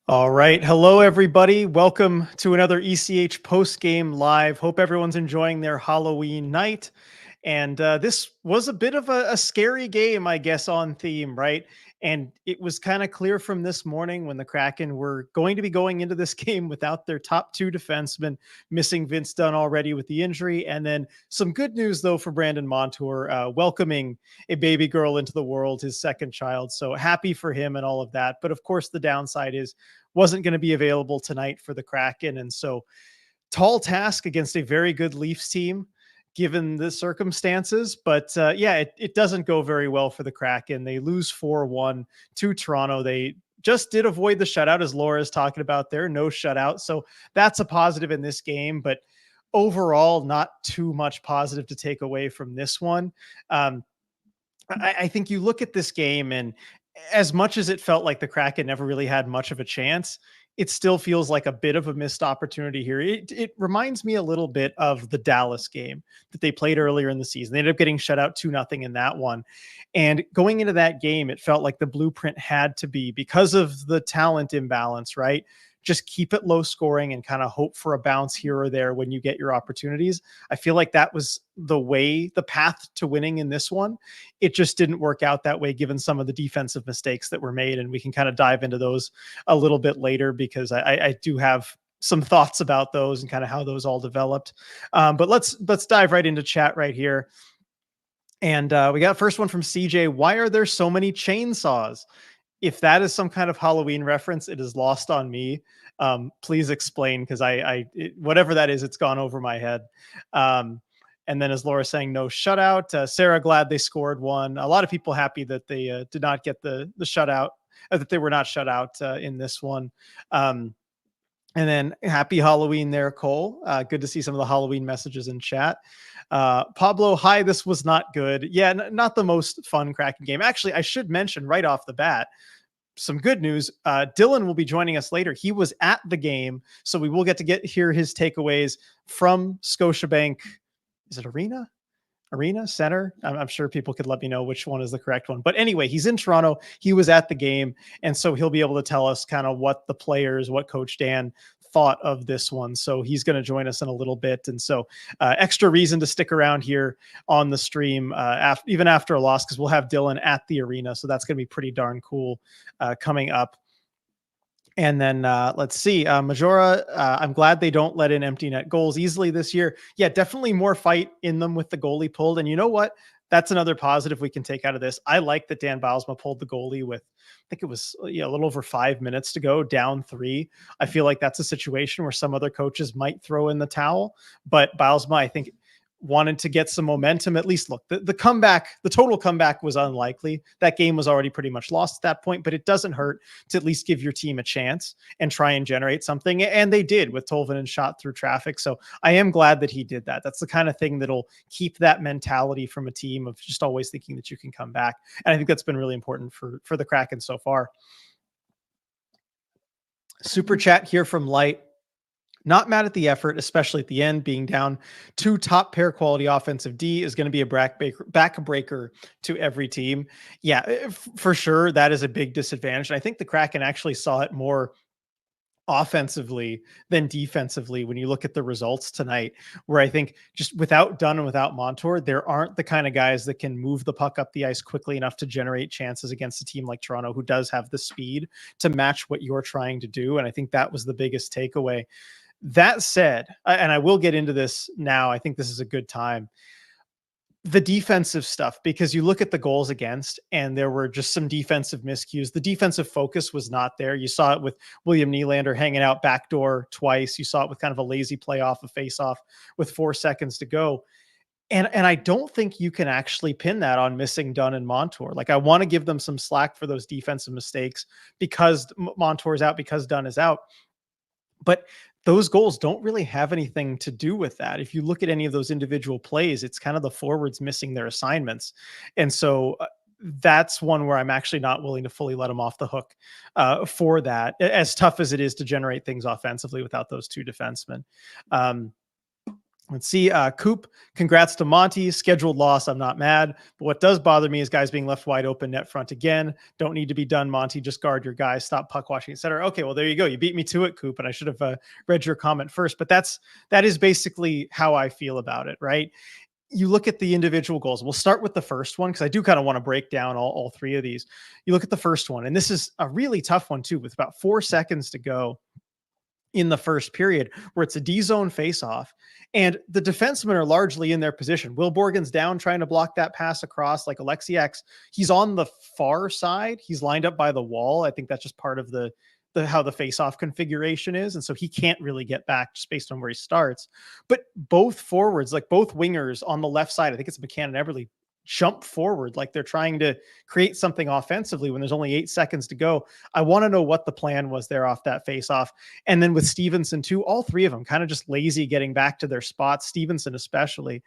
All right. Hello, everybody. Welcome to another ECH post-game live. Hope everyone's enjoying their Halloween night. And this was a bit of a scary game, I guess, on theme, right? And it was kind of clear from this morning when the Kraken were going to be going into this game without their top two defensemen, missing Vince Dunn already with the injury. And then some good news, though, for Brandon Montour, welcoming a baby girl into the world, his second child. So happy for him and all of that. But of course, the downside is wasn't going to be available tonight for the Kraken. And so tall task against a very good Leafs team, given the circumstances. But yeah, it doesn't go very well for the Kraken. They lose 4-1 to Toronto. They just did avoid the shutout, as Laura's talking about there. No shutout. So that's a positive in this game. But overall, not too much positive to take away from this one. I think you look at this game, and as much as it felt like the Kraken never really had much of a chance, it still feels like a bit of a missed opportunity here. It reminds me a little bit of the Dallas game that they played earlier in the season. They ended up getting shut out 2-0 in that one. And going into that game, it felt like the blueprint had to be, because of the talent imbalance, right? Just keep it low scoring and kind of hope for a bounce here or there when you get your opportunities. I feel like that was the path to winning in this one. It just didn't work out that way, given some of the defensive mistakes that were made. And we can kind of dive into those a little bit later, because I do have some thoughts about those and kind of how those all developed. But let's dive right into chat right here. And we got first one from CJ. Why are there so many chainsaws? If that is some kind of Halloween reference, it is lost on me. Please explain, because whatever that is, it's gone over my head. And then, as Laura saying, no shutout. Sarah, glad they scored one. A lot of people happy that they did not get the shutout, that they were not shut out in this one. And then happy Halloween there, Cole. Good to see some of the Halloween messages in chat. Pablo, hi, this was not good. Yeah, not the most fun Kraken game. Actually, I should mention right off the bat, some good news. Dylan will be joining us later. He was at the game, so we will get to hear his takeaways from Scotiabank. Is it Arena Center? I'm sure people could let me know which one is the correct one. But anyway, he's in Toronto. He was at the game, and so he'll be able to tell us kind of what the players, what Coach Dan thought of this one. So he's going to join us in a little bit. And so extra reason to stick around here on the stream, even after a loss, because we'll have Dylan at the arena. So that's going to be pretty darn cool coming up. And then let's see, Majora, I'm glad they don't let in empty net goals easily this year. Yeah, definitely more fight in them with the goalie pulled. And you know what? That's another positive we can take out of this. I like that Dan Bylsma pulled the goalie with, I think it was a little over 5 minutes to go, down 3. I feel like that's a situation where some other coaches might throw in the towel, but Bylsma, I think, wanted to get some momentum. At least, look, the comeback, the total comeback was unlikely. That game was already pretty much lost at that point, but it doesn't hurt to at least give your team a chance and try and generate something. And they did with Tolvanen shot through traffic. So I am glad that he did that. That's the kind of thing that'll keep that mentality from a team of just always thinking that you can come back. And I think that's been really important for the Kraken so far. Super chat here from Light. Not mad at the effort, especially at the end. Being down 2 top pair quality offensive D is going to be a backbreaker to every team. Yeah, for sure. That is a big disadvantage. And I think the Kraken actually saw it more offensively than defensively when you look at the results tonight, where I think just without Dunn and without Montour, there aren't the kind of guys that can move the puck up the ice quickly enough to generate chances against a team like Toronto, who does have the speed to match what you're trying to do. And I think that was the biggest takeaway. That said, and I will get into this now, I think this is a good time. The defensive stuff, because you look at the goals against, and there were just some defensive miscues. The defensive focus was not there. You saw it with William Nylander hanging out backdoor twice. You saw it with kind of a lazy play off a face-off with 4 seconds to go. And I don't think you can actually pin that on missing Dunn and Montour. Like, I want to give them some slack for those defensive mistakes because Montour is out, because Dunn is out. But those goals don't really have anything to do with that. If you look at any of those individual plays, it's kind of the forwards missing their assignments. And so that's one where I'm actually not willing to fully let them off the hook for that, as tough as it is to generate things offensively without those 2 defensemen. Let's see. Coop, congrats to Monty. Scheduled loss. I'm not mad. But what does bother me is guys being left wide open net front again. Don't need to be done, Monty. Just guard your guys. Stop puck watching, etc. Okay, well, there you go. You beat me to it, Coop. And I should have read your comment first. But that is basically how I feel about it, right? You look at the individual goals. We'll start with the first one because I do kind of want to break down all three of these. You look at the first one, and this is a really tough one, too, with about 4 seconds to go in the first period, where it's a D zone faceoff, and the defensemen are largely in their position. Will Borgen's down trying to block that pass across, like ECH. He's on the far side. He's lined up by the wall. I think that's just part of the how the faceoff configuration is, and so he can't really get back just based on where he starts. But both forwards, like both wingers on the left side, I think it's McCann and Everly, jump forward like they're trying to create something offensively when there's only 8 seconds to go. I want to know what the plan was there off that face off. And then with Stevenson too, all three of them kind of just lazy getting back to their spots, Stevenson especially,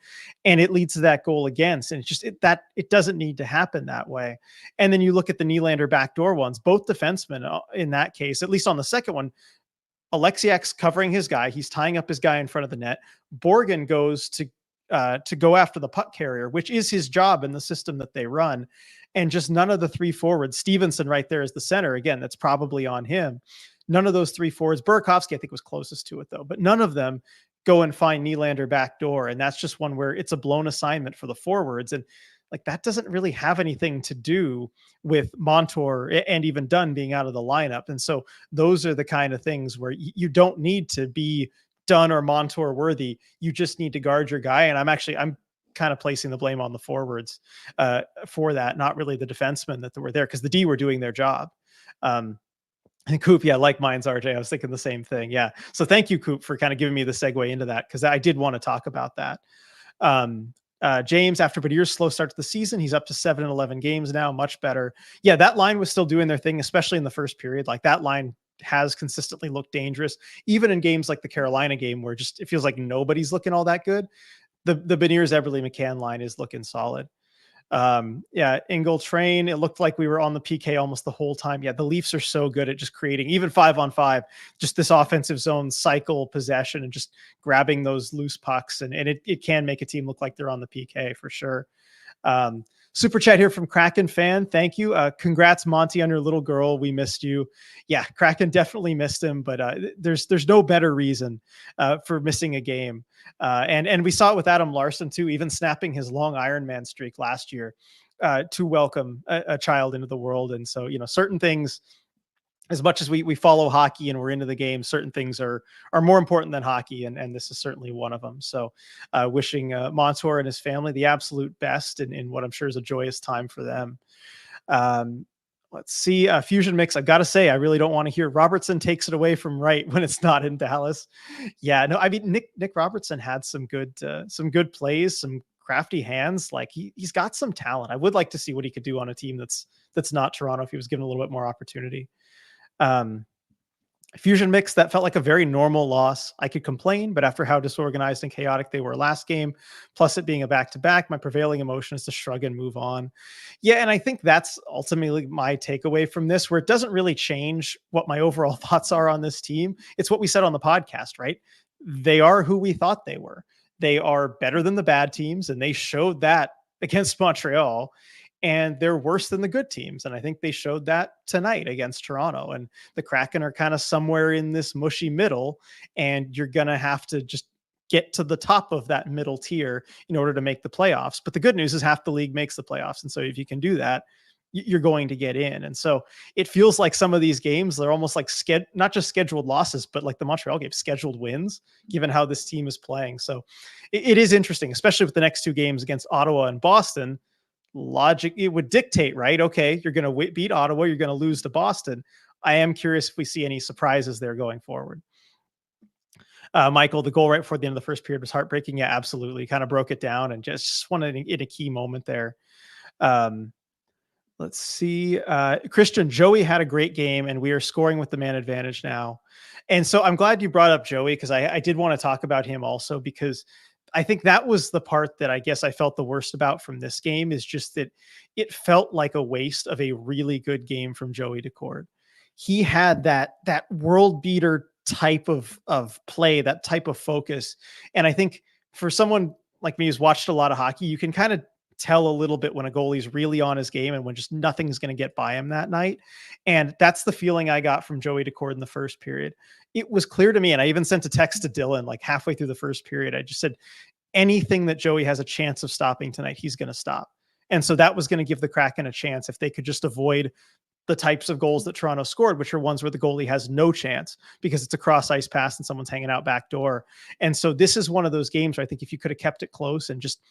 and it leads to that goal against. And it's just it doesn't need to happen that way. And then you look at the Nylander backdoor ones, both defensemen in that case, at least on the second one, Alexiak's covering his guy. He's tying up his guy in front of the net. Borgen goes to go after the puck carrier, which is his job in the system that they run. And just none of the three forwards, Stevenson right there is the center. Again, that's probably on him. None of those three forwards, Burakovsky, I think, was closest to it though, but none of them go and find Nylander backdoor. And that's just one where it's a blown assignment for the forwards. And like that doesn't really have anything to do with Montour and even Dunn being out of the lineup. And so those are the kind of things where you don't need to be Dunn or Montour worthy. You just need to guard your guy. And I'm kind of placing the blame on the forwards for that, not really the defensemen that were there, because the D were doing their job. And Coop, yeah, like mine's RJ. I was thinking the same thing. Yeah. So thank you, Coop, for kind of giving me the segue into that, because I did want to talk about that. James, after Badier's slow start to the season, he's up to 7-11 games now, much better. Yeah, that line was still doing their thing, especially in the first period. Like that line has consistently looked dangerous, even in games like the Carolina game, where just it feels like nobody's looking all that good. The Beniers, Everly, McCann line is looking solid. Yeah, Engel Train, it looked like we were on the PK almost the whole time. Yeah, the Leafs are so good at just creating, even 5-on-5, just this offensive zone cycle possession and just grabbing those loose pucks. And it can make a team look like they're on the PK for sure. Super chat here from Kraken fan. Thank you. Congrats, Monty, on your little girl. We missed you. Yeah, Kraken definitely missed him, but there's no better reason for missing a game. And we saw it with Adam Larson too, even snapping his long Ironman streak last year to welcome a child into the world. And so, certain things, as much as we follow hockey and we're into the game, certain things are more important than hockey. And this is certainly one of them. So wishing Montour and his family the absolute best in what I'm sure is a joyous time for them. Let's see. Fusion Mix. I got to say, I really don't want to hear Robertson takes it away from Wright when it's not in Dallas. Yeah, no, I mean, Nick Robertson had some good plays, some crafty hands. Like he's got some talent. I would like to see what he could do on a team that's not Toronto if he was given a little bit more opportunity. Fusion Mix, that felt like a very normal loss. I could complain, but after how disorganized and chaotic they were last game, plus it being a back-to-back, my prevailing emotion is to shrug and move on. Yeah, and I think that's ultimately my takeaway from this, where it doesn't really change what my overall thoughts are on this team. It's what we said on the podcast, right? They are who we thought they were. They are better than the bad teams, and they showed that against Montreal. And they're worse than the good teams. And I think they showed that tonight against Toronto. And the Kraken are kind of somewhere in this mushy middle. And you're going to have to just get to the top of that middle tier in order to make the playoffs. But the good news is half the league makes the playoffs. And so if you can do that, you're going to get in. And so it feels like some of these games, they're almost like not just scheduled losses, but like the Montreal game, scheduled wins, given how this team is playing. So it is interesting, especially with the next two games against Ottawa and Boston. Logic, it would dictate, right? Okay, you're going to beat Ottawa, you're going to lose to Boston. I am curious if we see any surprises there going forward. Michael, the goal right before the end of the first period was heartbreaking. Yeah, absolutely. Kind of broke it down and just wanted in a key moment there. Let's see. Christian, Joey had a great game and we are scoring with the man advantage now. And so I'm glad you brought up Joey, because I did want to talk about him also, because I think that was the part that I guess I felt the worst about from this game, is just that it felt like a waste of a really good game from Joey Daccord. He had that world beater type of play, that type of focus. And I think for someone like me who's watched a lot of hockey, you can kind of tell a little bit when a goalie's really on his game and when just nothing's going to get by him that night. And that's the feeling I got from Joey Daccord in the first period. It was clear to me, and I even sent a text to Dylan like halfway through the first period. I just said, anything that Joey has a chance of stopping tonight, he's going to stop. And so that was going to give the Kraken a chance if they could just avoid the types of goals that Toronto scored, which are ones where the goalie has no chance because it's a cross ice pass and someone's hanging out back door. And so this is one of those games where I think if you could have kept it close and just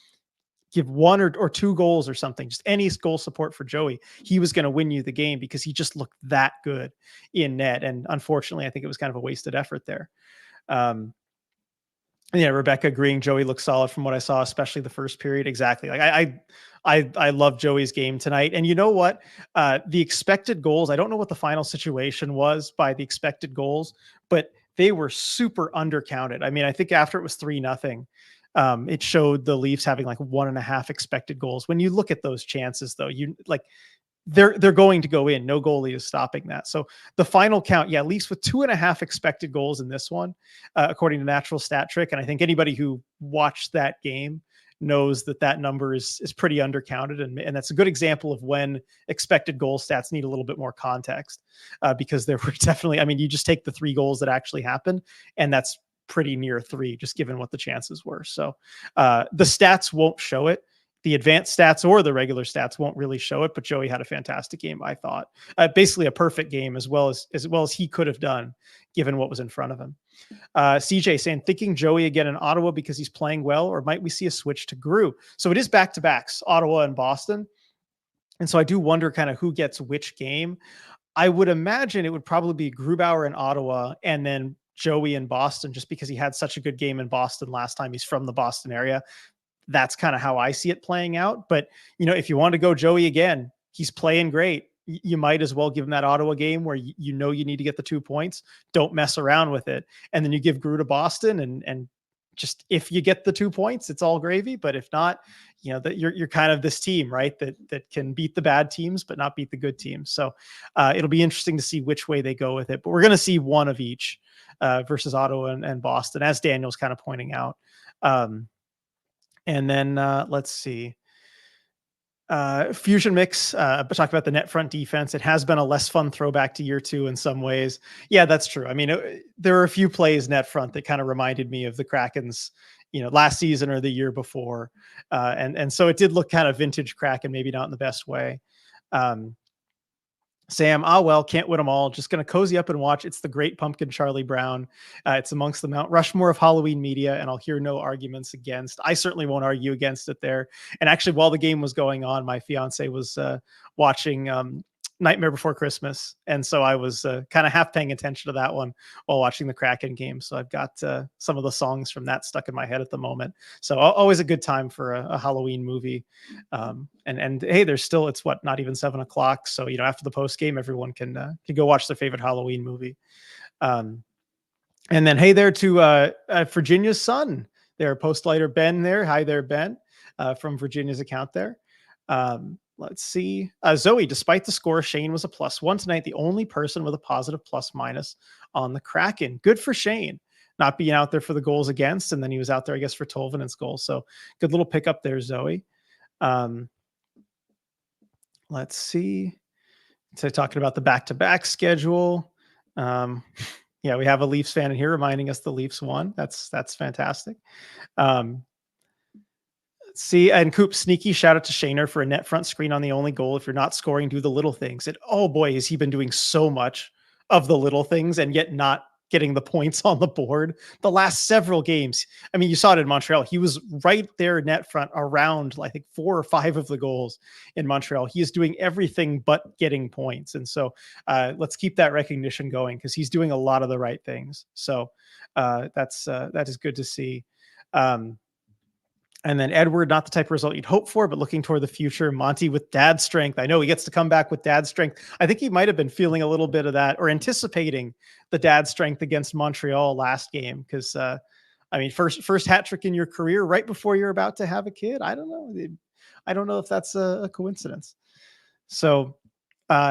give one or two goals or something, just any goal support for Joey, he was going to win you the game because he just looked that good in net. And unfortunately, I think it was kind of a wasted effort there. Yeah, Rebecca agreeing. Joey looks solid from what I saw, especially the first period. Exactly. Like I love Joey's game tonight. And you know what? The expected goals, I don't know what the final situation was by the expected goals, but they were super undercounted. I mean, I think after it was 3-0, it showed the Leafs having like 1.5 expected goals. When you look at those chances, though, you like they're going to go in. No goalie is stopping that. So the final count, yeah, Leafs with 2.5 expected goals in this one, according to Natural Stat Trick. And I think anybody who watched that game knows that that number is pretty undercounted. And that's a good example of when expected goal stats need a little bit more context, because there were definitely, I mean, you just take the 3 goals that actually happened, and that's pretty near 3, just given what the chances were. So the stats won't show it. The advanced stats or the regular stats won't really show it, but Joey had a fantastic game, I thought. Basically a perfect game as well as he could have done, given what was in front of him. CJ saying, thinking Joey again in Ottawa because he's playing well, or might we see a switch to Gru? So it is back-to-backs, Ottawa and Boston. And so I do wonder kind of who gets which game. I would imagine it would probably be Grubauer in Ottawa and then Joey in Boston, just because he had such a good game in Boston last time. He's from the Boston area. That's kind of how I see it playing out. But, you know, if you want to go Joey again, he's playing great. You might as well give him that Ottawa game where you know you need to get the 2 points. Don't mess around with it. And then you give Gru to Boston and just, if you get the 2 points, it's all gravy. But if not, you know, that you're kind of this team, right? That can beat the bad teams, but not beat the good teams. So it'll be interesting to see which way they go with it. But we're going to see one of each versus Ottawa and Boston, as Daniel's kind of pointing out. And then let's see. Fusion Mix, talk about the net front defense. It has been a less fun throwback to year 2 in some ways. Yeah, that's true. I mean, there are a few plays net front that kind of reminded me of the Kraken's, you know, last season or the year before. And so it did look kind of vintage Kraken, maybe not in the best way. Sam, well, can't win them all. Just going to cozy up and watch. It's the Great Pumpkin, Charlie Brown. It's amongst the Mount Rushmore of Halloween media, and I'll hear no arguments against. I certainly won't argue against it there. And actually, while the game was going on, my fiance was watching Nightmare Before Christmas. And so I was kind of half paying attention to that one while watching the Kraken game. So I've got some of the songs from that stuck in my head at the moment. So always a good time for a Halloween movie. And hey, there's still, it's what, not even 7 o'clock. So, you know, after the post game, everyone can go watch their favorite Halloween movie. And then, hey there to Virginia's son there, Postlighter Ben there. Hi there, Ben, from Virginia's account there. Let's see. Zoe, despite the score, Shane was a +1 tonight. The only person with a positive ± on the Kraken. Good for Shane, not being out there for the goals against. And then he was out there, I guess, for Tolvanen's goal. So good little pickup there, Zoe. Let's see. So talking about the back-to-back schedule. Yeah, we have a Leafs fan in here reminding us the Leafs won. That's fantastic. See, and Coop, sneaky shout out to Shaner for a net front screen on the only goal. If you're not scoring, do the little things. And oh boy, has he been doing so much of the little things and yet not getting the points on the board the last several games. I mean, you saw it in Montreal. He was right there net front around, I think, 4 or 5 of the goals in Montreal. He is doing everything but getting points. And so let's keep that recognition going because he's doing a lot of the right things. So that is good to see. And then Edward, not the type of result you'd hope for, but looking toward the future. Monty with dad strength. I know he gets to come back with dad strength. I think he might have been feeling a little bit of that or anticipating the dad strength against Montreal last game. Because, I mean, first hat trick in your career right before you're about to have a kid. I don't know. I don't know if that's a coincidence. So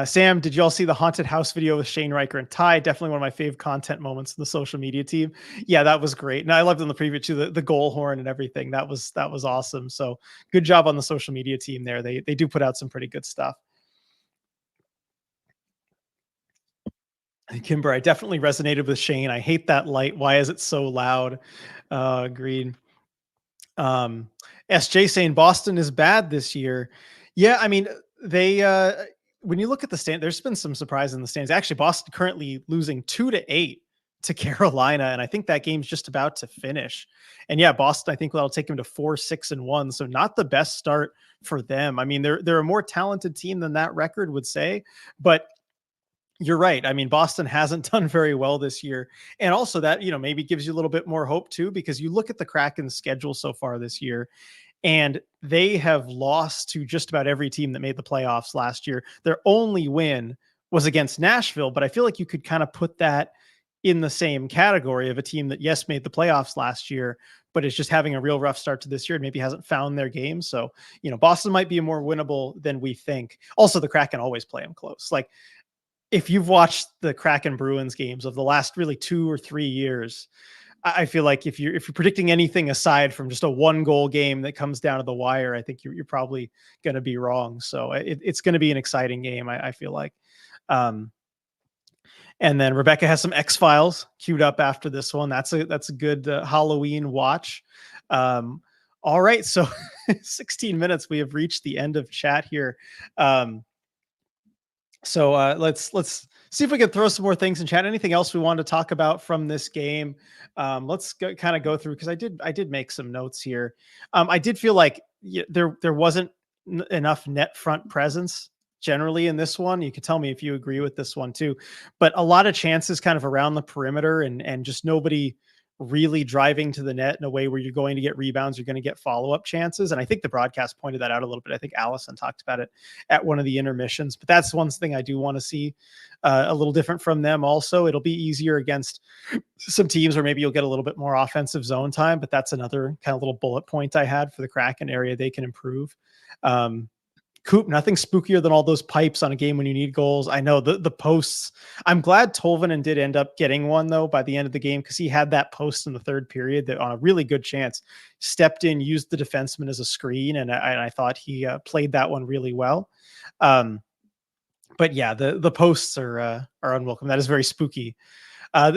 Sam, did you all see the haunted house video with Shane Riker and Ty? Definitely one of my favorite content moments in the social media team. Yeah, that was great. And I loved in the preview too, the goal horn and everything. That was awesome. So good job on the social media team there. They do put out some pretty good stuff. Kimber, I definitely resonated with Shane. I hate that light. Why is it so loud? Agreed. Um, SJ saying Boston is bad this year. Yeah, I mean, they when you look at the stand, there's been some surprise in the stands. Actually, Boston currently losing 2-8 to Carolina, and I think that game's just about to finish. And yeah, Boston, I think that'll take them to 4-6-1. So not the best start for them. I mean, they're a more talented team than that record would say, but you're right. I mean, Boston hasn't done very well this year. And also that, maybe gives you a little bit more hope too, because you look at the Kraken's schedule so far this year, and they have lost to just about every team that made the playoffs last year. Their only win was against Nashville, but I feel like you could kind of put that in the same category of a team that, yes, made the playoffs last year, but is just having a real rough start to this year and maybe hasn't found their game. So, Boston might be more winnable than we think. Also, the Kraken always play them close. Like, if you've watched the Kraken Bruins games of the last really 2 or 3 years, I feel like if you're predicting anything aside from just a 1 goal game that comes down to the wire, I think you're probably going to be wrong. So it's going to be an exciting game. I feel like. Um, and then Rebecca has some X Files queued up after this one. That's a good Halloween watch. All right, so 16 minutes. We have reached the end of chat here. So let's see if we can throw some more things in chat. Anything else we want to talk about from this game? Let's kind of go through, because I did make some notes here. I did feel like there wasn't enough net front presence generally in this one. You could tell me if you agree with this one too, but a lot of chances kind of around the perimeter, and just nobody really driving to the net in a way where you're going to get rebounds, you're going to get follow-up chances. And I think the broadcast pointed that out a little bit. I think Allison talked about it at one of the intermissions, but that's one thing I do want to see a little different from them. Also, it'll be easier against some teams where maybe you'll get a little bit more offensive zone time, but that's another kind of little bullet point I had for the Kraken area they can improve. Coop, nothing spookier than all those pipes on a game when you need goals. I know the posts. I'm glad Tolvanen did end up getting one though by the end of the game, because he had that post in the third period that on a really good chance stepped in, used the defenseman as a screen, and I thought he played that one really well. But yeah, the posts are unwelcome. That is very spooky.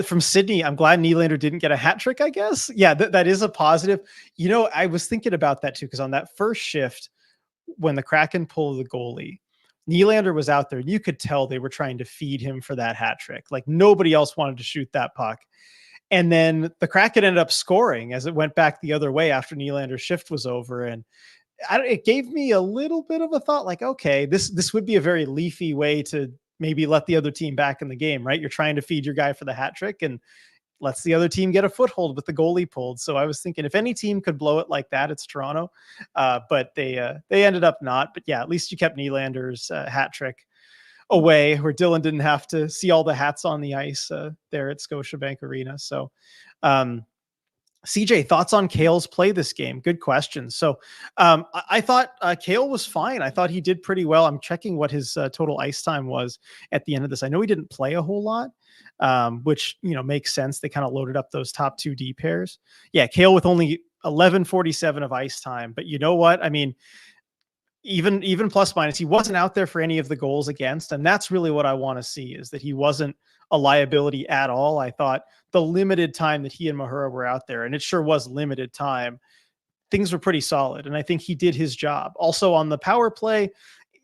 From Sydney, I'm glad Nylander didn't get a hat trick, I guess. Yeah, that is a positive. I was thinking about that too, because on that first shift, when the Kraken pulled the goalie, Nylander was out there, and you could tell they were trying to feed him for that hat trick. Like nobody else wanted to shoot that puck. And then the Kraken ended up scoring as it went back the other way after Nylander's shift was over. And it gave me a little bit of a thought, like, okay, this would be a very Leafy way to maybe let the other team back in the game, right? You're trying to feed your guy for the hat trick and lets the other team get a foothold with the goalie pulled. So I was thinking if any team could blow it like that, it's Toronto. But they ended up not. But yeah, at least you kept Nylander's hat trick away, where Dylan didn't have to see all the hats on the ice there at Scotiabank Arena. So CJ, thoughts on Kale's play this game? Good question. So I thought Kale was fine. I thought he did pretty well. I'm checking what his total ice time was at the end of this. I know he didn't play a whole lot, which makes sense. They kind of loaded up those top 2 D pairs. Yeah, Kale with only 11:47 of ice time. But you know what? I mean, even plus minus, he wasn't out there for any of the goals against, and that's really what I want to see, is that he wasn't a liability at all. I thought the limited time that he and Mahura were out there, and it sure was limited time, things were pretty solid, and I think he did his job. Also on the power play,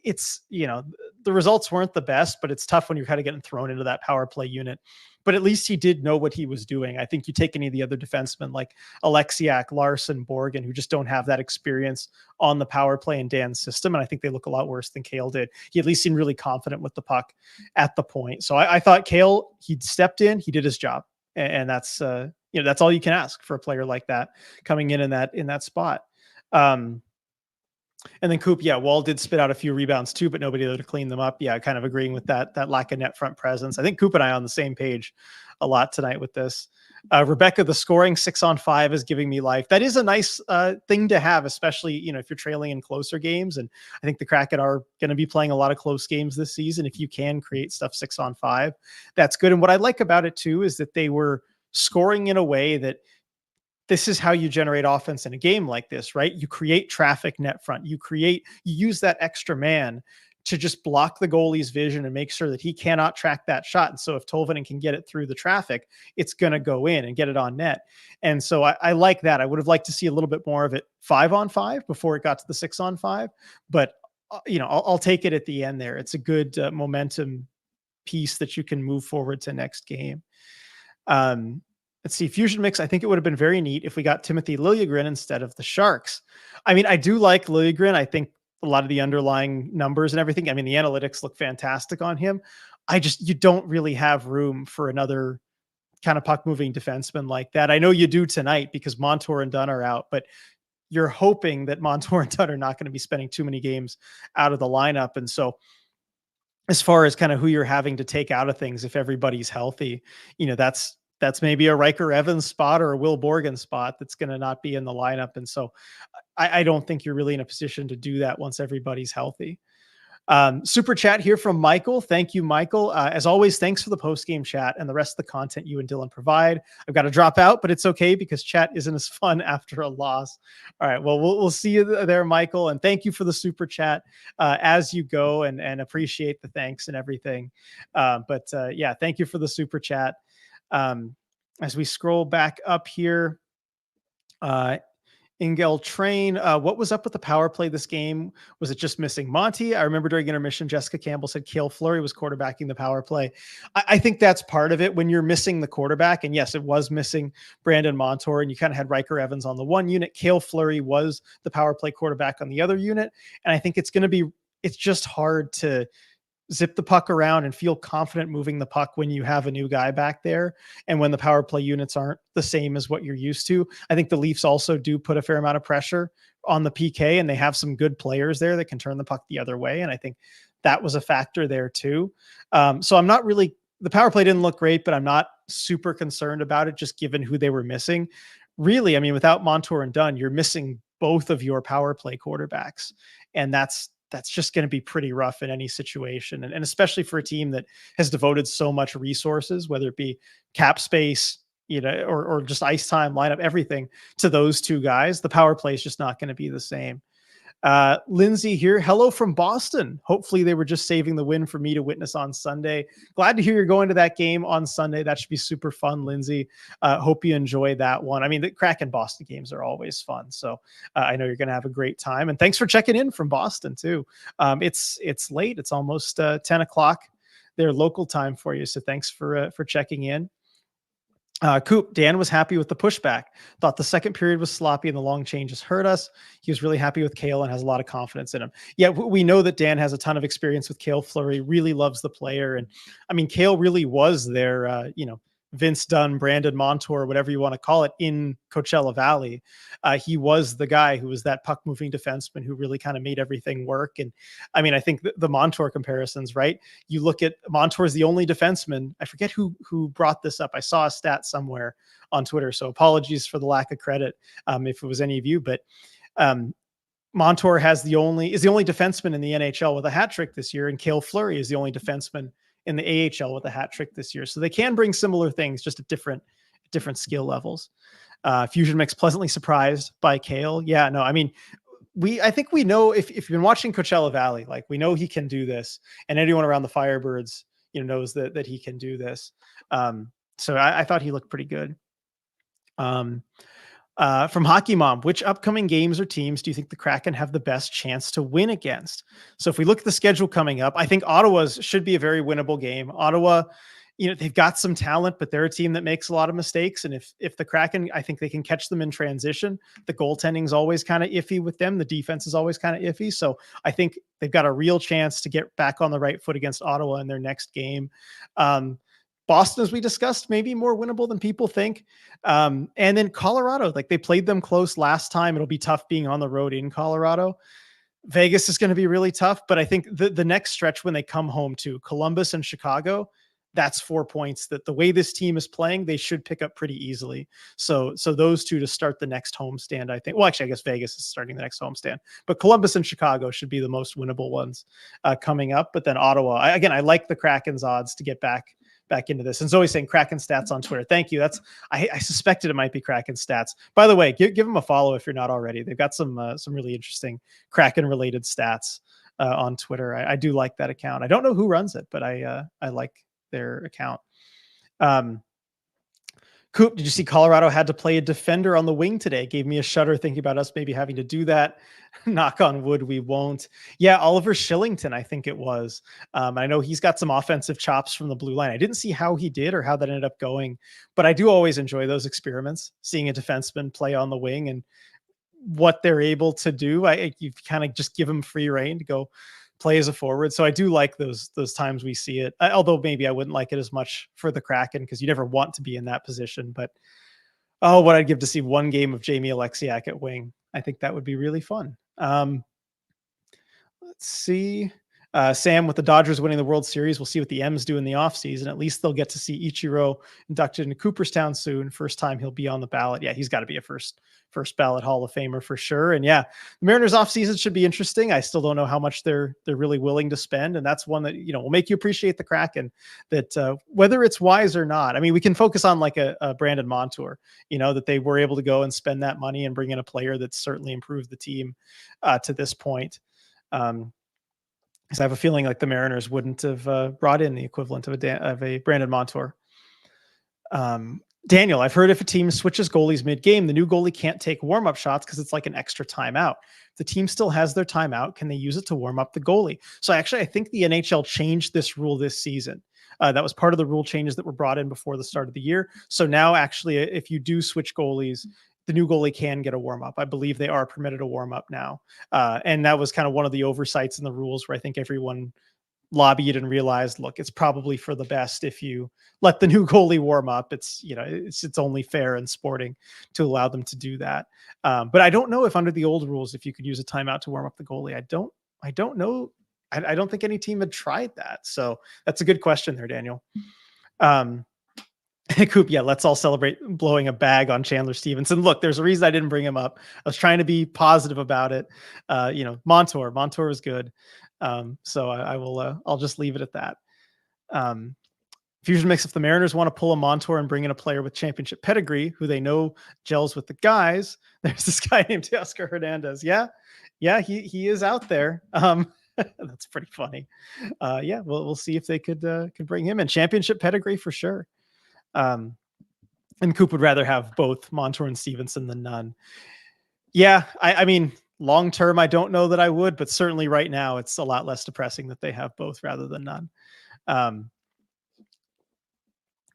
it's the results weren't the best, but it's tough when you're kind of getting thrown into that power play unit. But at least he did know what he was doing. I think you take any of the other defensemen like Alexiak, Larson, Borgen, who just don't have that experience on the power play in Dan's system, and I think they look a lot worse than Kale did. He at least seemed really confident with the puck at the point. So I thought Kale, he stepped in, he did his job, and that's that's all you can ask for a player like that coming in that spot. And then Coop, yeah, Wall did spit out a few rebounds too, but nobody there to clean them up. Yeah, kind of agreeing with that lack of net front presence. I think Coop and I are on the same page a lot tonight with this. Rebecca, the scoring 6-on-5 is giving me life. That is a nice thing to have, especially if you're trailing in closer games. And I think the Kraken are going to be playing a lot of close games this season. If you can create stuff 6-on-5, that's good. And what I like about it too is that they were scoring in a way that this is how you generate offense in a game like this, right? You create traffic net front. You use that extra man to just block the goalie's vision and make sure that he cannot track that shot. And so if Tolvanen can get it through the traffic, it's going to go in and get it on net. And so I like that. I would have liked to see a little bit more of it 5-on-5 before it got to the 6-on-5, but I'll take it at the end there. It's a good momentum piece that you can move forward to next game. Let's see, Fusion Mix. I think it would have been very neat if we got Timothy Liljegren instead of the Sharks. I mean, I do like Liljegren. I think a lot of the underlying numbers and everything, I mean, the analytics look fantastic on him. You don't really have room for another kind of puck moving defenseman like that. I know you do tonight because Montour and Dunn are out, but you're hoping that Montour and Dunn are not going to be spending too many games out of the lineup. And so as far as kind of who you're having to take out of things, if everybody's healthy, that's maybe a Riker Evans spot or a Will Borgen spot that's going to not be in the lineup. And so I don't think you're really in a position to do that once everybody's healthy. Super chat here from Michael. Thank you, Michael. As always, thanks for the post-game chat and the rest of the content you and Dylan provide. I've got to drop out, but it's okay because chat isn't as fun after a loss. All right. Well, we'll see you there, Michael. And thank you for the super chat as you go and appreciate the thanks and everything. But yeah, thank you for the super chat. As we scroll back up here, Ingel Train, what was up with the power play this game? Was it just missing Monty? I remember during intermission, Jessica Campbell said Cale Fleury was quarterbacking the power play. I think that's part of it when you're missing the quarterback. And yes, it was missing Brandon Montour, and you kind of had Riker Evans on the one unit. Cale Fleury was the power play quarterback on the other unit. And I think it's just hard to zip the puck around and feel confident moving the puck when you have a new guy back there and when the power play units aren't the same as what you're used to. I think the Leafs also do put a fair amount of pressure on the PK, and they have some good players there that can turn the puck the other way. And I think that was a factor there too. So I'm not really, the power play didn't look great, but I'm not super concerned about it just given who they were missing. Really, I mean, without Montour and Dunn, you're missing both of your power play quarterbacks. And that's just going to be pretty rough in any situation. And especially for a team that has devoted so much resources, whether it be cap space, or just ice time, lineup, everything to those two guys, the power play is just not going to be the same. Lindsay here. Hello from Boston. Hopefully they were just saving the win for me to witness on Sunday. Glad to hear you're going to that game on Sunday. That should be super fun, Lindsay. Hope you enjoy that one. I mean, the Kraken Boston games are always fun. So I know you're going to have a great time, and thanks for checking in from Boston too. It's late. It's almost 10 o'clock their local time for you. So thanks for checking in. Coop, Dan was happy with the pushback. Thought the second period was sloppy and the long changes hurt us. He was really happy with Cale and has a lot of confidence in him. Yeah, we know that Dan has a ton of experience with Cale Fleury, really loves the player. And I mean, Cale really was their, Vince Dunn, Brandon Montour, whatever you want to call it, in Coachella Valley. He was the guy who was that puck moving defenseman who really kind of made everything work. And I mean, I think the Montour comparisons, right? You look at Montour's the only defenseman. I forget who brought this up. I saw a stat somewhere on Twitter, so apologies for the lack of credit if it was any of you, but Montour is the only defenseman in the NHL with a hat trick this year, and Cale Fleury is the only defenseman in the AHL with a hat trick this year. So they can bring similar things, just at different skill levels. Fusion Mix pleasantly surprised by Cale. Yeah, no, I mean, I think we know if you've been watching Coachella Valley, like we know he can do this, and anyone around the Firebirds, knows that he can do this. So I thought he looked pretty good. From Hockey Mom, which upcoming games or teams do you think the Kraken have the best chance to win against? So if we look at the schedule coming up, I think Ottawa's should be a very winnable game. Ottawa, they've got some talent, but they're a team that makes a lot of mistakes. And if the Kraken, I think they can catch them in transition. The goaltending is always kind of iffy with them. The defense is always kind of iffy. So I think they've got a real chance to get back on the right foot against Ottawa in their next game. Boston, as we discussed, maybe more winnable than people think. And then Colorado, like they played them close last time. It'll be tough being on the road in Colorado. Vegas is going to be really tough, but I think the next stretch when they come home to Columbus and Chicago, that's 4 points that the way this team is playing, they should pick up pretty easily. So those two to start the next homestand, I think. Well, actually, I guess Vegas is starting the next homestand, but Columbus and Chicago should be the most winnable ones coming up. But then Ottawa, I like the Kraken's odds to get back into this. And Zoe's saying Kraken stats on Twitter. Thank you. I suspected it might be Kraken stats. By the way, give them a follow if you're not already. They've got some really interesting Kraken related stats on Twitter. I do like that account. I don't know who runs it, but I like their account. Coop, did you see Colorado had to play a defender on the wing today? Gave me a shudder thinking about us maybe having to do that. Knock on wood, we won't. Yeah, Oliver Shillington, I think it was. I know he's got some offensive chops from the blue line. I didn't see how he did or how that ended up going, but I do always enjoy those experiments, seeing a defenseman play on the wing and what they're able to do. You kind of just give them free reign to go play as a forward. So I do like those times we see it, although maybe I wouldn't like it as much for the Kraken because you never want to be in that position. But what I'd give to see one game of Jamie Alexiak at wing. I think that would be really fun. Let's see. Sam, with the Dodgers winning the World Series, we'll see what the M's do in the offseason. At least they'll get to see Ichiro inducted into Cooperstown soon. First time he'll be on the ballot. Yeah, he's got to be a first ballot Hall of Famer for sure. And yeah, the Mariners offseason should be interesting. I still don't know how much they're really willing to spend. And that's one that, will make you appreciate the Kraken, that whether it's wise or not. I mean, we can focus on like a Brandon Montour, that they were able to go and spend that money and bring in a player that's certainly improved the team to this point. Because I have a feeling like the Mariners wouldn't have brought in the equivalent of a Brandon Montour. Daniel, I've heard if a team switches goalies mid-game, the new goalie can't take warm-up shots because it's like an extra timeout. If the team still has their timeout, can they use it to warm up the goalie? So actually, I think the NHL changed this rule this season. That was part of the rule changes that were brought in before the start of the year. So now actually, if you do switch goalies, the new goalie can get a warm-up. I believe they are permitted a warm-up now. And that was kind of one of the oversights in the rules where I think everyone lobbied and realized, look, it's probably for the best if you let the new goalie warm up. It's, it's only fair and sporting to allow them to do that. But I don't know if under the old rules, if you could use a timeout to warm up the goalie. I don't know. I don't think any team had tried that. So that's a good question there, Daniel. Coop, yeah, let's all celebrate blowing a bag on Chandler Stevenson. Look, there's a reason I didn't bring him up. I was trying to be positive about it. Montour was good. So I'll just leave it at that. Fusion Mix, if the Mariners want to pull a Montour and bring in a player with championship pedigree who they know gels with the guys, there's this guy named Oscar Hernandez. Yeah, he is out there. That's pretty funny. Yeah, we'll see if they could bring him in. Championship pedigree for sure. And Coop would rather have both Montour and Stevenson than none. Yeah, I mean, long term, I don't know that I would, but certainly right now, it's a lot less depressing that they have both rather than none.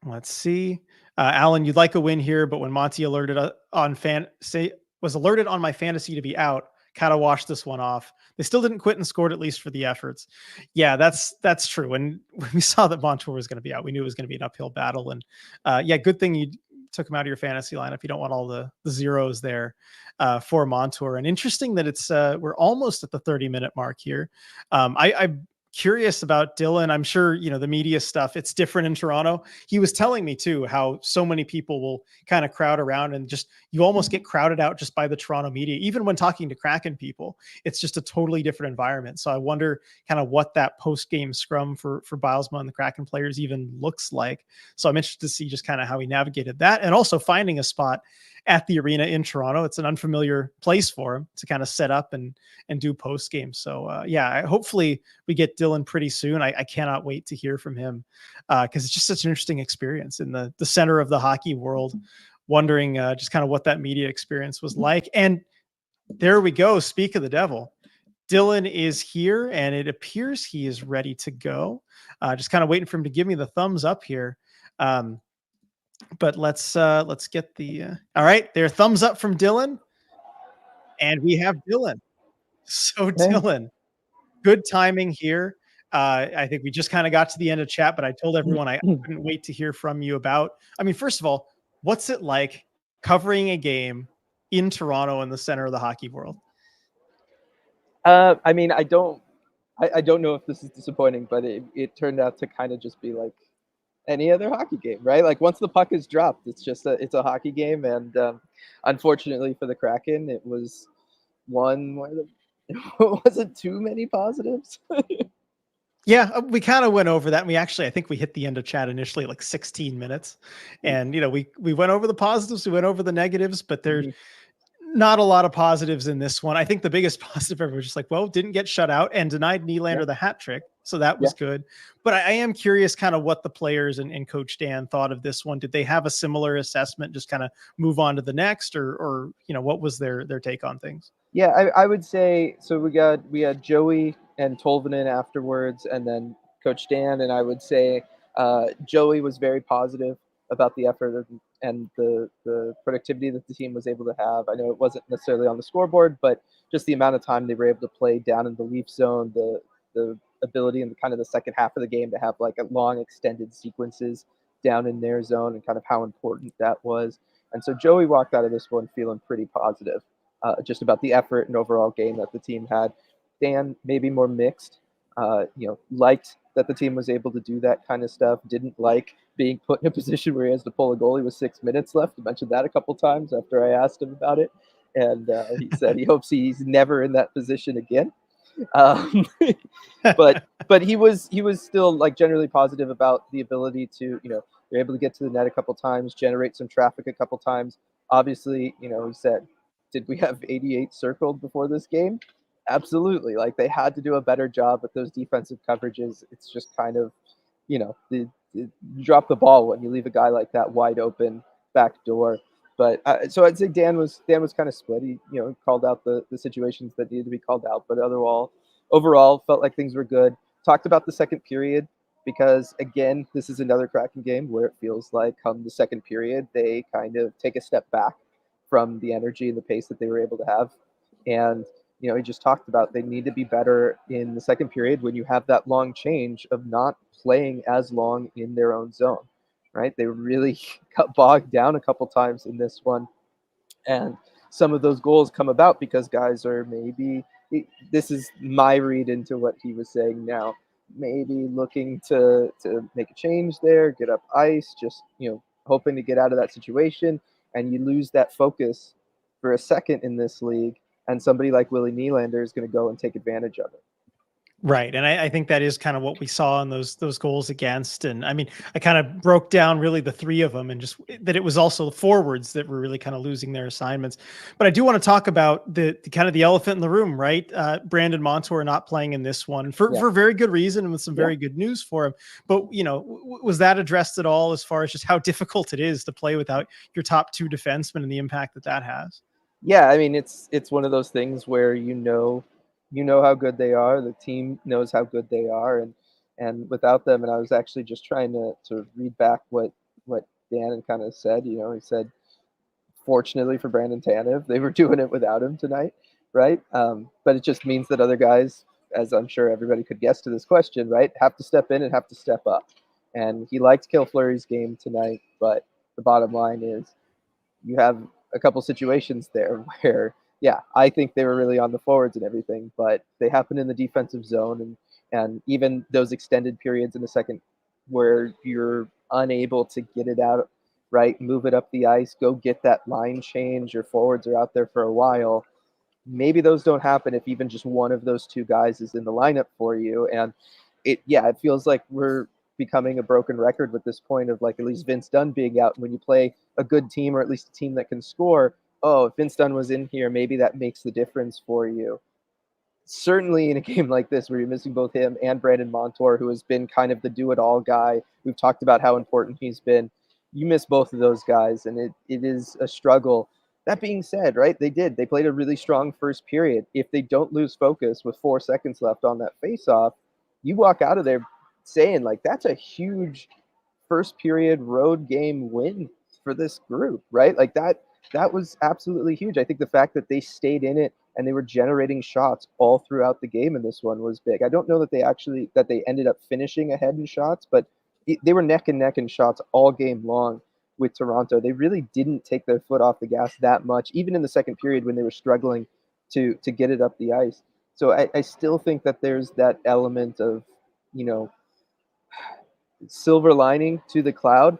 Let's see. Alan, you'd like a win here, but when Monty alerted was alerted on my fantasy to be out, kind of washed this one off. They still didn't quit and scored, at least for the efforts. Yeah, that's true. And when we saw that Montour was going to be out, we knew it was going to be an uphill battle. And yeah, good thing you took him out of your fantasy lineup. You don't want all the zeros there for Montour. And interesting that it's we're almost at the 30-minute mark here. I'm curious about Dylan. I'm sure, the media stuff, it's different in Toronto. He was telling me too, how so many people will kind of crowd around and just, you almost get crowded out just by the Toronto media. Even when talking to Kraken people, it's just a totally different environment. So I wonder kind of what that post-game scrum for Bilesma and the Kraken players even looks like. So I'm interested to see just kind of how he navigated that, and also finding a spot at the arena in Toronto. It's an unfamiliar place for him to kind of set up and do post game. So yeah, hopefully we get Dylan pretty soon. I cannot wait to hear from him because it's just such an interesting experience in the center of the hockey world, wondering just kind of what that media experience was like. And there we go. Speak of the devil. Dylan is here and it appears he is ready to go. Just kind of waiting for him to give me the thumbs up here. But let's get the all right there. Thumbs up from Dylan, and we have Dylan. So Dylan, good timing here. I think we just kind of got to the end of chat, but I told everyone I couldn't wait to hear from you about. I mean, first of all, what's it like covering a game in Toronto in the center of the hockey world? I mean, I don't know if this is disappointing, but it turned out to kind of just be like any other hockey game, right? Like once the puck is dropped, it's a hockey game, and unfortunately for the Kraken, it was one where it wasn't too many positives. Yeah, we kind of went over that. And I think we hit the end of chat initially like 16 minutes, and we went over the positives, we went over the negatives, but there's Mm-hmm. not a lot of positives in this one. I think the biggest positive ever was just like, well, didn't get shut out and denied Yeah, Nylander the hat trick, so that yeah. was good. But I am curious, kind of what the players and Coach Dan thought of this one. Did they have a similar assessment? Just kind of move on to the next, or what was their take on things? Yeah, I would say so. We had Joey and Tolvanen afterwards, and then Coach Dan. And I would say Joey was very positive about the effort and the productivity that the team was able to have. I know it wasn't necessarily on the scoreboard, but just the amount of time they were able to play down in the Leaf zone, the ability in the kind of the second half of the game to have like a long extended sequences down in their zone, and kind of how important that was. And so Joey walked out of this one feeling pretty positive just about the effort and overall game that the team had. Dan, maybe more mixed. Liked that the team was able to do that kind of stuff. Didn't like being put in a position where he has to pull a goalie with 6 minutes left. He mentioned that a couple times after I asked him about it, and he said he hopes he's never in that position again. Um, but he was still like generally positive about the ability to they're able to get to the net a couple times, generate some traffic a couple times. Obviously, he said, did we have 88 circled before this game? Absolutely. Like they had to do a better job with those defensive coverages. It's just kind of, you drop the ball when you leave a guy like that wide open back door. But so I'd say Dan was kind of split. He called out the situations that needed to be called out, but overall felt like things were good. Talked about the second period because again, this is another Kraken game where it feels like come the second period they kind of take a step back from the energy and the pace that they were able to have. And he just talked about they need to be better in the second period when you have that long change of not playing as long in their own zone. Right? They really got bogged down a couple times in this one, and some of those goals come about because guys are maybe, this is my read into what he was saying now, maybe looking to make a change there, get up ice, just hoping to get out of that situation, and you lose that focus for a second in this league, and somebody like Willie Nylander is going to go and take advantage of it. Right. And I think that is kind of what we saw in those goals against. And I mean, I kind of broke down really the three of them, and just that it was also the forwards that were really kind of losing their assignments. But I do want to talk about the kind of the elephant in the room, right? Brandon Montour not playing in this one Yeah. for very good reason and with some Yeah. very good news for him. But, was that addressed at all as far as just how difficult it is to play without your top two defensemen and the impact that has? Yeah, I mean it's one of those things where you know how good they are. The team knows how good they are, and without them, and I was actually just trying to read back what Dan kind of said. He said, fortunately for Brandon Tanev, they were doing it without him tonight, right? But it just means that other guys, as I'm sure everybody could guess to this question, right, have to step in and have to step up. And he liked Kill Fleury's game tonight, but the bottom line is you have a couple situations there where, yeah, I think they were really on the forwards and everything, but they happen in the defensive zone, and even those extended periods in the second where you're unable to get it out, right, move it up the ice, go get that line change, your forwards are out there for a while. Maybe those don't happen if even just one of those two guys is in the lineup for you. And it feels like we're becoming a broken record with this point of like at least Vince Dunn being out. When you play a good team, or at least a team that can score, oh, if Vince Dunn was in here, maybe that makes the difference for you. Certainly in a game like this where you're missing both him and Brandon Montour, who has been kind of the do-it-all guy. We've talked about how important he's been. You miss both of those guys, and it is a struggle. That being said, right, they played a really strong first period. If they don't lose focus with 4 seconds left on that face-off, you walk out of there saying, like, that's a huge first period road game win for this group, right? Like that was absolutely huge. I think the fact that they stayed in it and they were generating shots all throughout the game in this one was big. I don't know that they ended up finishing ahead in shots, but they were neck and neck in shots all game long with Toronto. They really didn't take their foot off the gas that much, even in the second period when they were struggling to get it up the ice. So I still think that there's that element of, you know, silver lining to the cloud.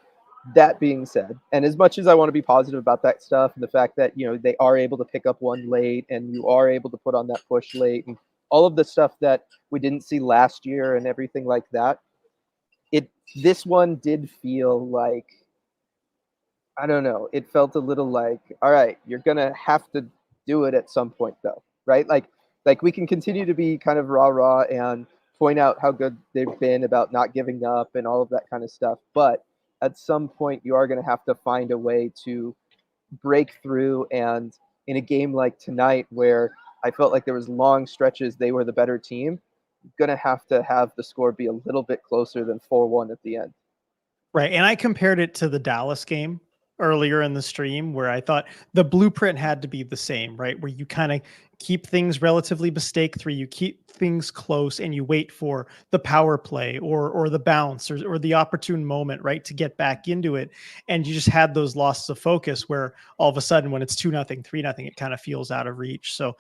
That being said, and as much as I want to be positive about that stuff and the fact that, you know, they are able to pick up one late and you are able to put on that push late and all of the stuff that we didn't see last year and everything like that, it this one did feel like, I don't know, it felt a little like, all right, you're gonna have to do it at some point though, right? Like we can continue to be kind of rah and point out how good they've been about not giving up and all of that kind of stuff, but at some point you are gonna have to find a way to break through. And in a game like tonight where I felt like there was long stretches they were the better team, gonna have the score be a little bit closer than 4-1 at the end. Right. And I compared it to the Dallas game earlier in the stream where I thought the blueprint had to be the same, right? Where you kind of keep things relatively mistake free, you keep things close and you wait for the power play or the bounce or the opportune moment, right? To get back into it. And you just had those losses of focus where all of a sudden when it's 2-0, 3-0, it kind of feels out of reach. So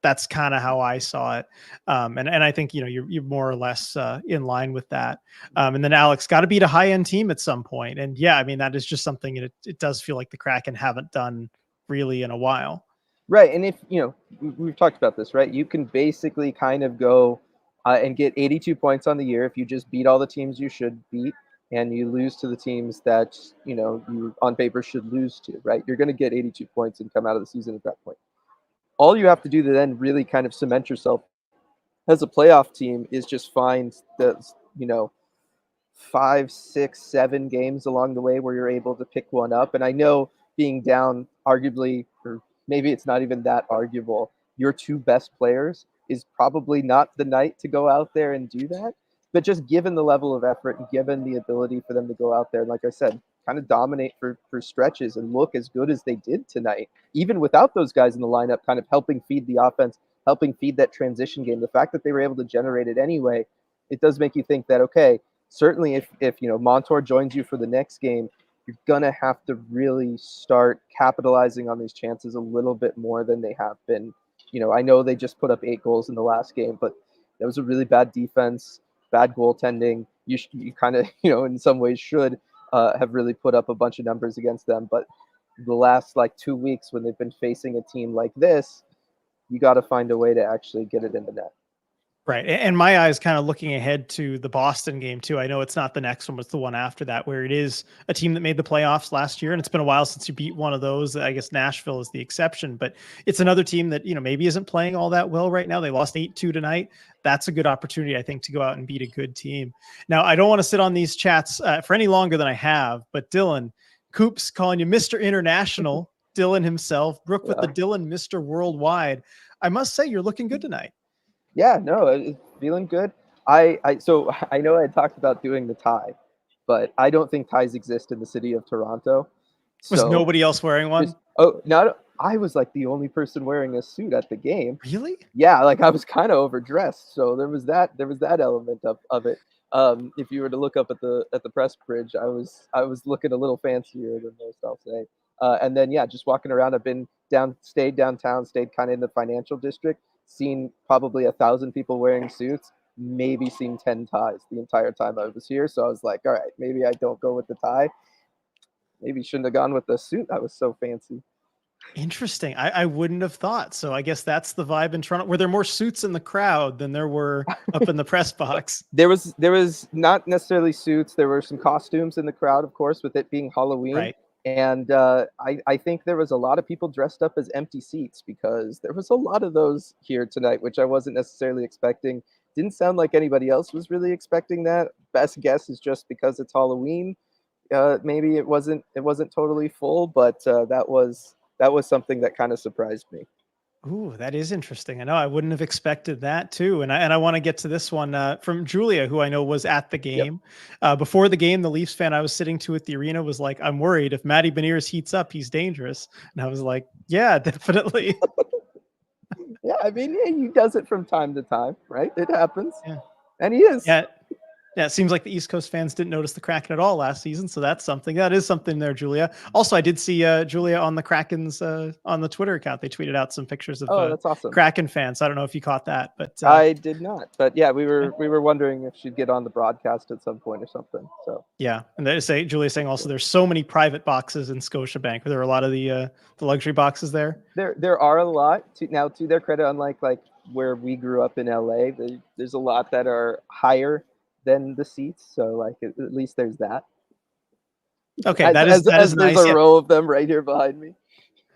that's kind of how I saw it. And I think, you know, you're more or less in line with that. And then Alex got to beat a high end team at some point. And yeah, I mean, that is just something it does feel like the Kraken haven't done really in a while. Right. And if, you know, we've talked about this, right? You can basically kind of go and get 82 points on the year if you just beat all the teams you should beat and you lose to the teams that, you know, you on paper should lose to, right? You're going to get 82 points and come out of the season at that point. All you have to do to then really kind of cement yourself as a playoff team is just find the, you know, 5, 6, 7 games along the way where you're able to pick one up. And I know being down, arguably, or maybe it's not even that arguable, your two best players is probably not the night to go out there and do that. But just given the level of effort and given the ability for them to go out there, and like I said, kind of dominate for stretches and look as good as they did tonight, even without those guys in the lineup, kind of helping feed the offense, helping feed that transition game. The fact that they were able to generate it anyway, it does make you think that, okay, certainly if you know Montour joins you for the next game, you're gonna have to really start capitalizing on these chances a little bit more than they have been. You know, I know they just put up 8 goals in the last game, but that was a really bad defense, bad goaltending. You kind of, you know, in some ways should have really put up a bunch of numbers against them, but the last like 2 weeks when they've been facing a team like this, you got to find a way to actually get it in the net. Right. And my eyes kind of looking ahead to the Boston game too. I know it's not the next one, but it's the one after that, where it is a team that made the playoffs last year. And it's been a while since you beat one of those. I guess Nashville is the exception, but it's another team that, you know, maybe isn't playing all that well right now. They lost 8-2 tonight. That's a good opportunity, I think, to go out and beat a good team. Now, I don't want to sit on these chats for any longer than I have, but Dylan, Coops calling you Mr. International, Dylan himself, Brooke with the Dylan Mr. Worldwide. I must say, you're looking good tonight. Yeah, no, it's feeling good. So I know I talked about doing the tie, but I don't think ties exist in the city of Toronto. Was So nobody else wearing one? I was like the only person wearing a suit at the game. Really? Yeah, like I was kind of overdressed, so there was that element of it. If you were to look up at the press bridge, I was looking a little fancier than most, I'll say. And then yeah, just walking around. I've been stayed downtown, stayed kind of in the financial district, seen probably 1,000 people wearing suits, maybe seen 10 ties the entire time I was here. So I was like, all right, maybe I don't go with the tie. Maybe shouldn't have gone with the suit. I was so fancy. Interesting. I wouldn't have thought. So I guess that's the vibe in Toronto. Were there more suits in the crowd than there were up in the press box? There was not necessarily suits. There were some costumes in the crowd, of course, with it being Halloween. Right. And I think there was a lot of people dressed up as empty seats because there was a lot of those here tonight, which I wasn't necessarily expecting. Didn't sound like anybody else was really expecting that. Best guess is just because it's Halloween. Maybe it wasn't totally full, but that was something that kind of surprised me. Ooh, that is interesting. I know I wouldn't have expected that too. And I want to get to this one from Julia, who I know was at the Yep. game. Before the game, the Leafs fan I was sitting to at the arena was like, I'm worried if Matty Beniers heats up, he's dangerous. And I was like, yeah, definitely. Yeah, I mean, yeah, he does it from time to time, right? It happens, Yeah. and he is. Yeah. Yeah, it seems like the East Coast fans didn't notice the Kraken at all last season, so that's something. That is something there, Julia. Also, I did see Julia on the Kraken's on the Twitter account. They tweeted out some pictures of Oh, that's awesome. Kraken fans. I don't know if you caught that, but I did not, but yeah, we were wondering if she'd get on the broadcast at some point or something. So yeah, and they say Julia's saying also there's so many private boxes in Scotiabank. There are a lot of the luxury boxes there. there are a lot now. To their credit, unlike like where we grew up in LA, there's a lot that are higher than the seats. So like at least there's that. Okay, As that as, is as there's nice. a Yeah. row of them right here behind me.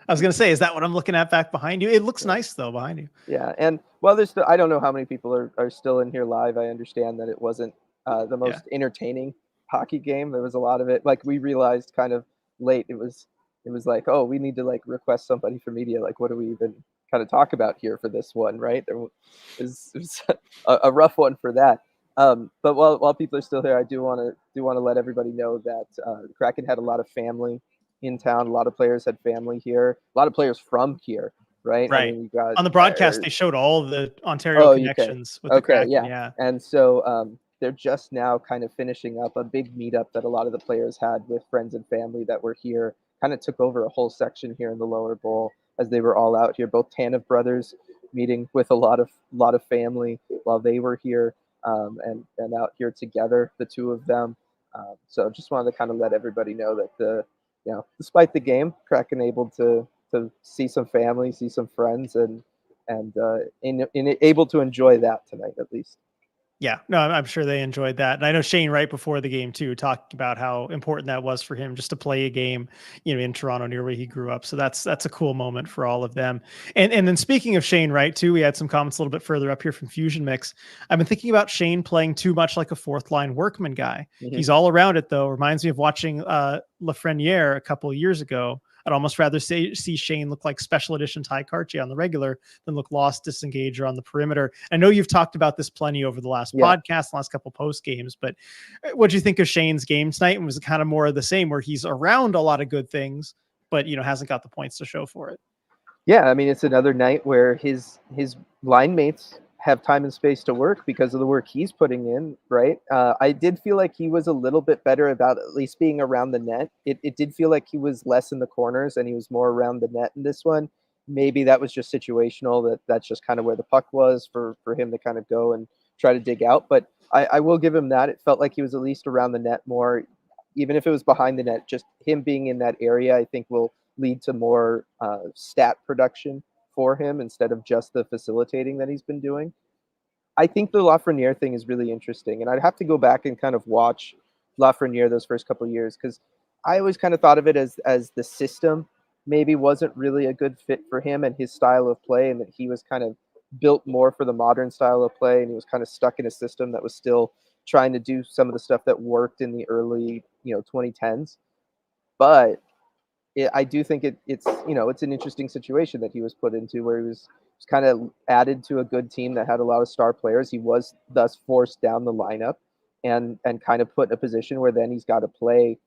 I was gonna say, is that what I'm looking at back behind you? It looks nice though behind you. Yeah, and well, there's still, I don't know how many people are still in here live. I understand that it wasn't the most entertaining hockey game. There was a lot of it. Like we realized kind of late. It was like, oh, we need to like request somebody for media. Like, what do we even kind of talk about here for this one? Right? It was a rough one for that. But while people are still here, I do want to let everybody know that Kraken had a lot of family in town. A lot of players had family here. A lot of players from here. Right. I Right. mean, we got On the broadcast, they showed all of the Ontario oh, UK. connections with the Okay, Kraken. yeah. Yeah. And so they're just now kind of finishing up a big meetup that a lot of the players had with friends and family that were here. Kind of took over a whole section here in the lower bowl as they were all out here. Both Tanev brothers meeting with a lot of family while they were here, and out here together, the two of them. So just wanted to kind of let everybody know that despite the game, Kraken able to see some family, see some friends, and able to enjoy that tonight at least. Yeah, no, I'm sure they enjoyed that. And I know Shane right before the game too talked about how important that was for him just to play a game, in Toronto near where he grew up. So that's a cool moment for all of them. And then speaking of Shane Wright too, we had some comments a little bit further up here from Fusion Mix. I've been thinking about Shane playing too much like a fourth line workman guy. Mm-hmm. He's all around it though. Reminds me of watching Lafreniere a couple of years ago. I'd almost rather see Shane look like special edition Ty Cartier on the regular than look lost, disengaged, or on the perimeter. I know you've talked about this plenty over the last podcast, the last couple post games, but what do you think of Shane's game tonight? And was it kind of more of the same where he's around a lot of good things, but hasn't got the points to show for it? Yeah, I mean, it's another night where his line mates have time and space to work because of the work he's putting in, right? I did feel like he was a little bit better about at least being around the net. It did feel like he was less in the corners and he was more around the net in this one. Maybe that was just situational, that's just kind of where the puck was for him to kind of go and try to dig out. But I will give him that. It felt like he was at least around the net more, even if it was behind the net. Just him being in that area, I think will lead to more stat production for him instead of just the facilitating that he's been doing. I think the Lafreniere thing is really interesting, and I'd have to go back and kind of watch Lafreniere those first couple of years because I always kind of thought of it as the system maybe wasn't really a good fit for him and his style of play, and that he was kind of built more for the modern style of play, and he was kind of stuck in a system that was still trying to do some of the stuff that worked in the early 2010s. But I do think it's an interesting situation that he was put into where he was kind of added to a good team that had a lot of star players. He was thus forced down the lineup and kind of put in a position where then he's got to play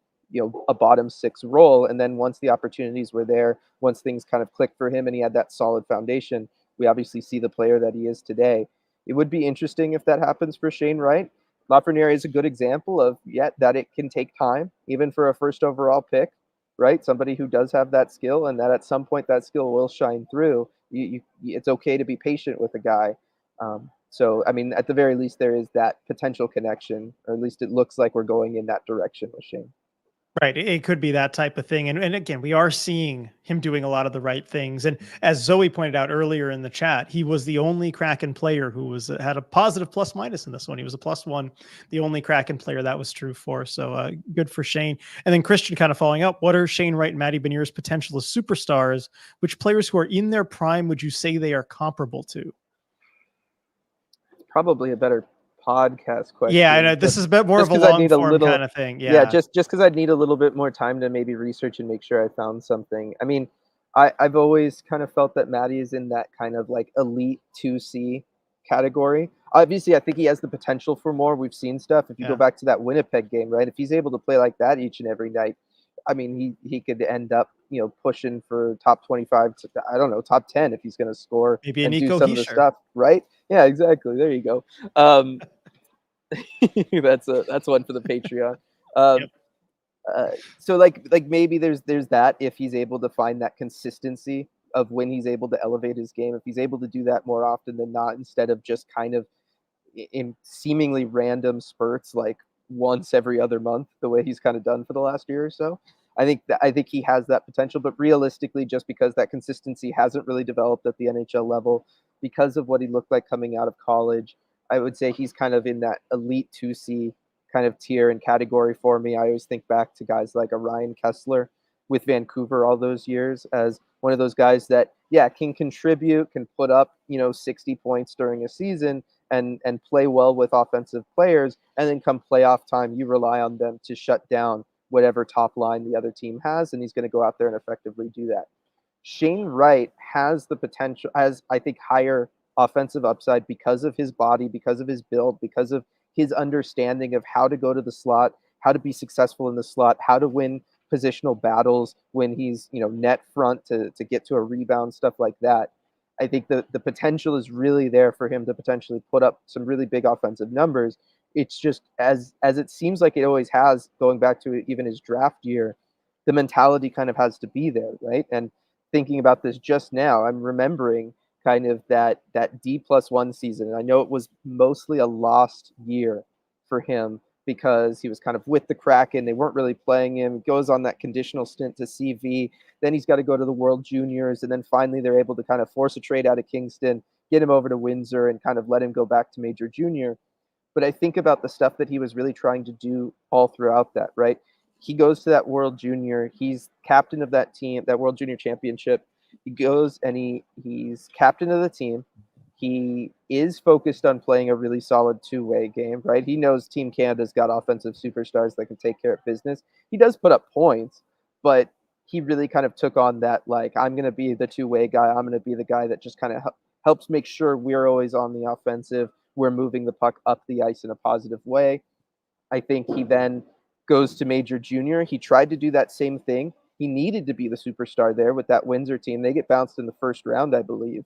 a bottom six role. And then once the opportunities were there, once things kind of clicked for him and he had that solid foundation, we obviously see the player that he is today. It would be interesting if that happens for Shane Wright. Lafreniere is a good example of that it can take time, even for a first overall pick. Right, somebody who does have that skill, and that at some point that skill will shine through. It's okay to be patient with a guy. So, I mean, at the very least, there is that potential connection, or at least it looks like we're going in that direction with Shane. Right. It could be that type of thing. And again, we are seeing him doing a lot of the right things. And as Zoe pointed out earlier in the chat, he was the only Kraken player who had a positive plus minus in this one. He was a +1, the only Kraken player that was true for. So good for Shane. And then Christian kind of following up. What are Shane Wright and Matty Benier's potential as superstars? Which players who are in their prime would you say they are comparable to? Probably a better podcast question. Yeah, I know this is a bit more of a long form kind of thing. Yeah, just because I'd need a little bit more time to maybe research and make sure I found something. I mean, I've always kind of felt that Matty is in that kind of like elite 2C category. Obviously, I think he has the potential for more. We've seen stuff. If you go back to that Winnipeg game, right? If he's able to play like that each and every night, I mean, he could end up, pushing for top 25 to, I don't know, top 10 if he's going to score maybe and a do Nico some of the stuff, right? Yeah, exactly. There you go. That's one for the Patreon. Um, Yep. so like maybe there's that if he's able to find that consistency of when he's able to elevate his game, if he's able to do that more often than not, instead of just kind of in seemingly random spurts, like once every other month, the way he's kind of done for the last year or so. I think he has that potential, but realistically, just because that consistency hasn't really developed at the NHL level, because of what he looked like coming out of college, I would say he's kind of in that elite 2C kind of tier and category for me. I always think back to guys like a Ryan Kessler with Vancouver all those years as one of those guys that, yeah, can contribute, can put up, 60 points during a season, and play well with offensive players, and then come playoff time, you rely on them to shut down whatever top line the other team has, and he's going to go out there and effectively do that. Shane Wright has the potential, has I think higher offensive upside because of his body, because of his build, because of his understanding of how to go to the slot, how to be successful in the slot, how to win positional battles when he's net front to get to a rebound, stuff like that. I think the potential is really there for him to potentially put up some really big offensive numbers. It's just as it seems like it always has, going back to even his draft year, the mentality kind of has to be there, right? And thinking about this just now, I'm remembering kind of that D+1 season. And I know it was mostly a lost year for him because he was kind of with the Kraken. They weren't really playing him. He goes on that conditional stint to CV. Then he's got to go to the World Juniors. And then finally they're able to kind of force a trade out of Kingston, get him over to Windsor, and kind of let him go back to Major Junior. But I think about the stuff that he was really trying to do all throughout that, right? He goes to that World Junior. He's captain of that team, that World Junior Championship. He goes and he's captain of the team. He is focused on playing a really solid two-way game, right? He knows Team Canada's got offensive superstars that can take care of business. He does put up points, but he really kind of took on that, like, I'm going to be the two-way guy. I'm going to be the guy that just kind of helps make sure we're always on the offensive. We're moving the puck up the ice in a positive way. I think he then goes to Major Junior. He tried to do that same thing. He needed to be the superstar there with that Windsor team. They get bounced in the first round, I believe,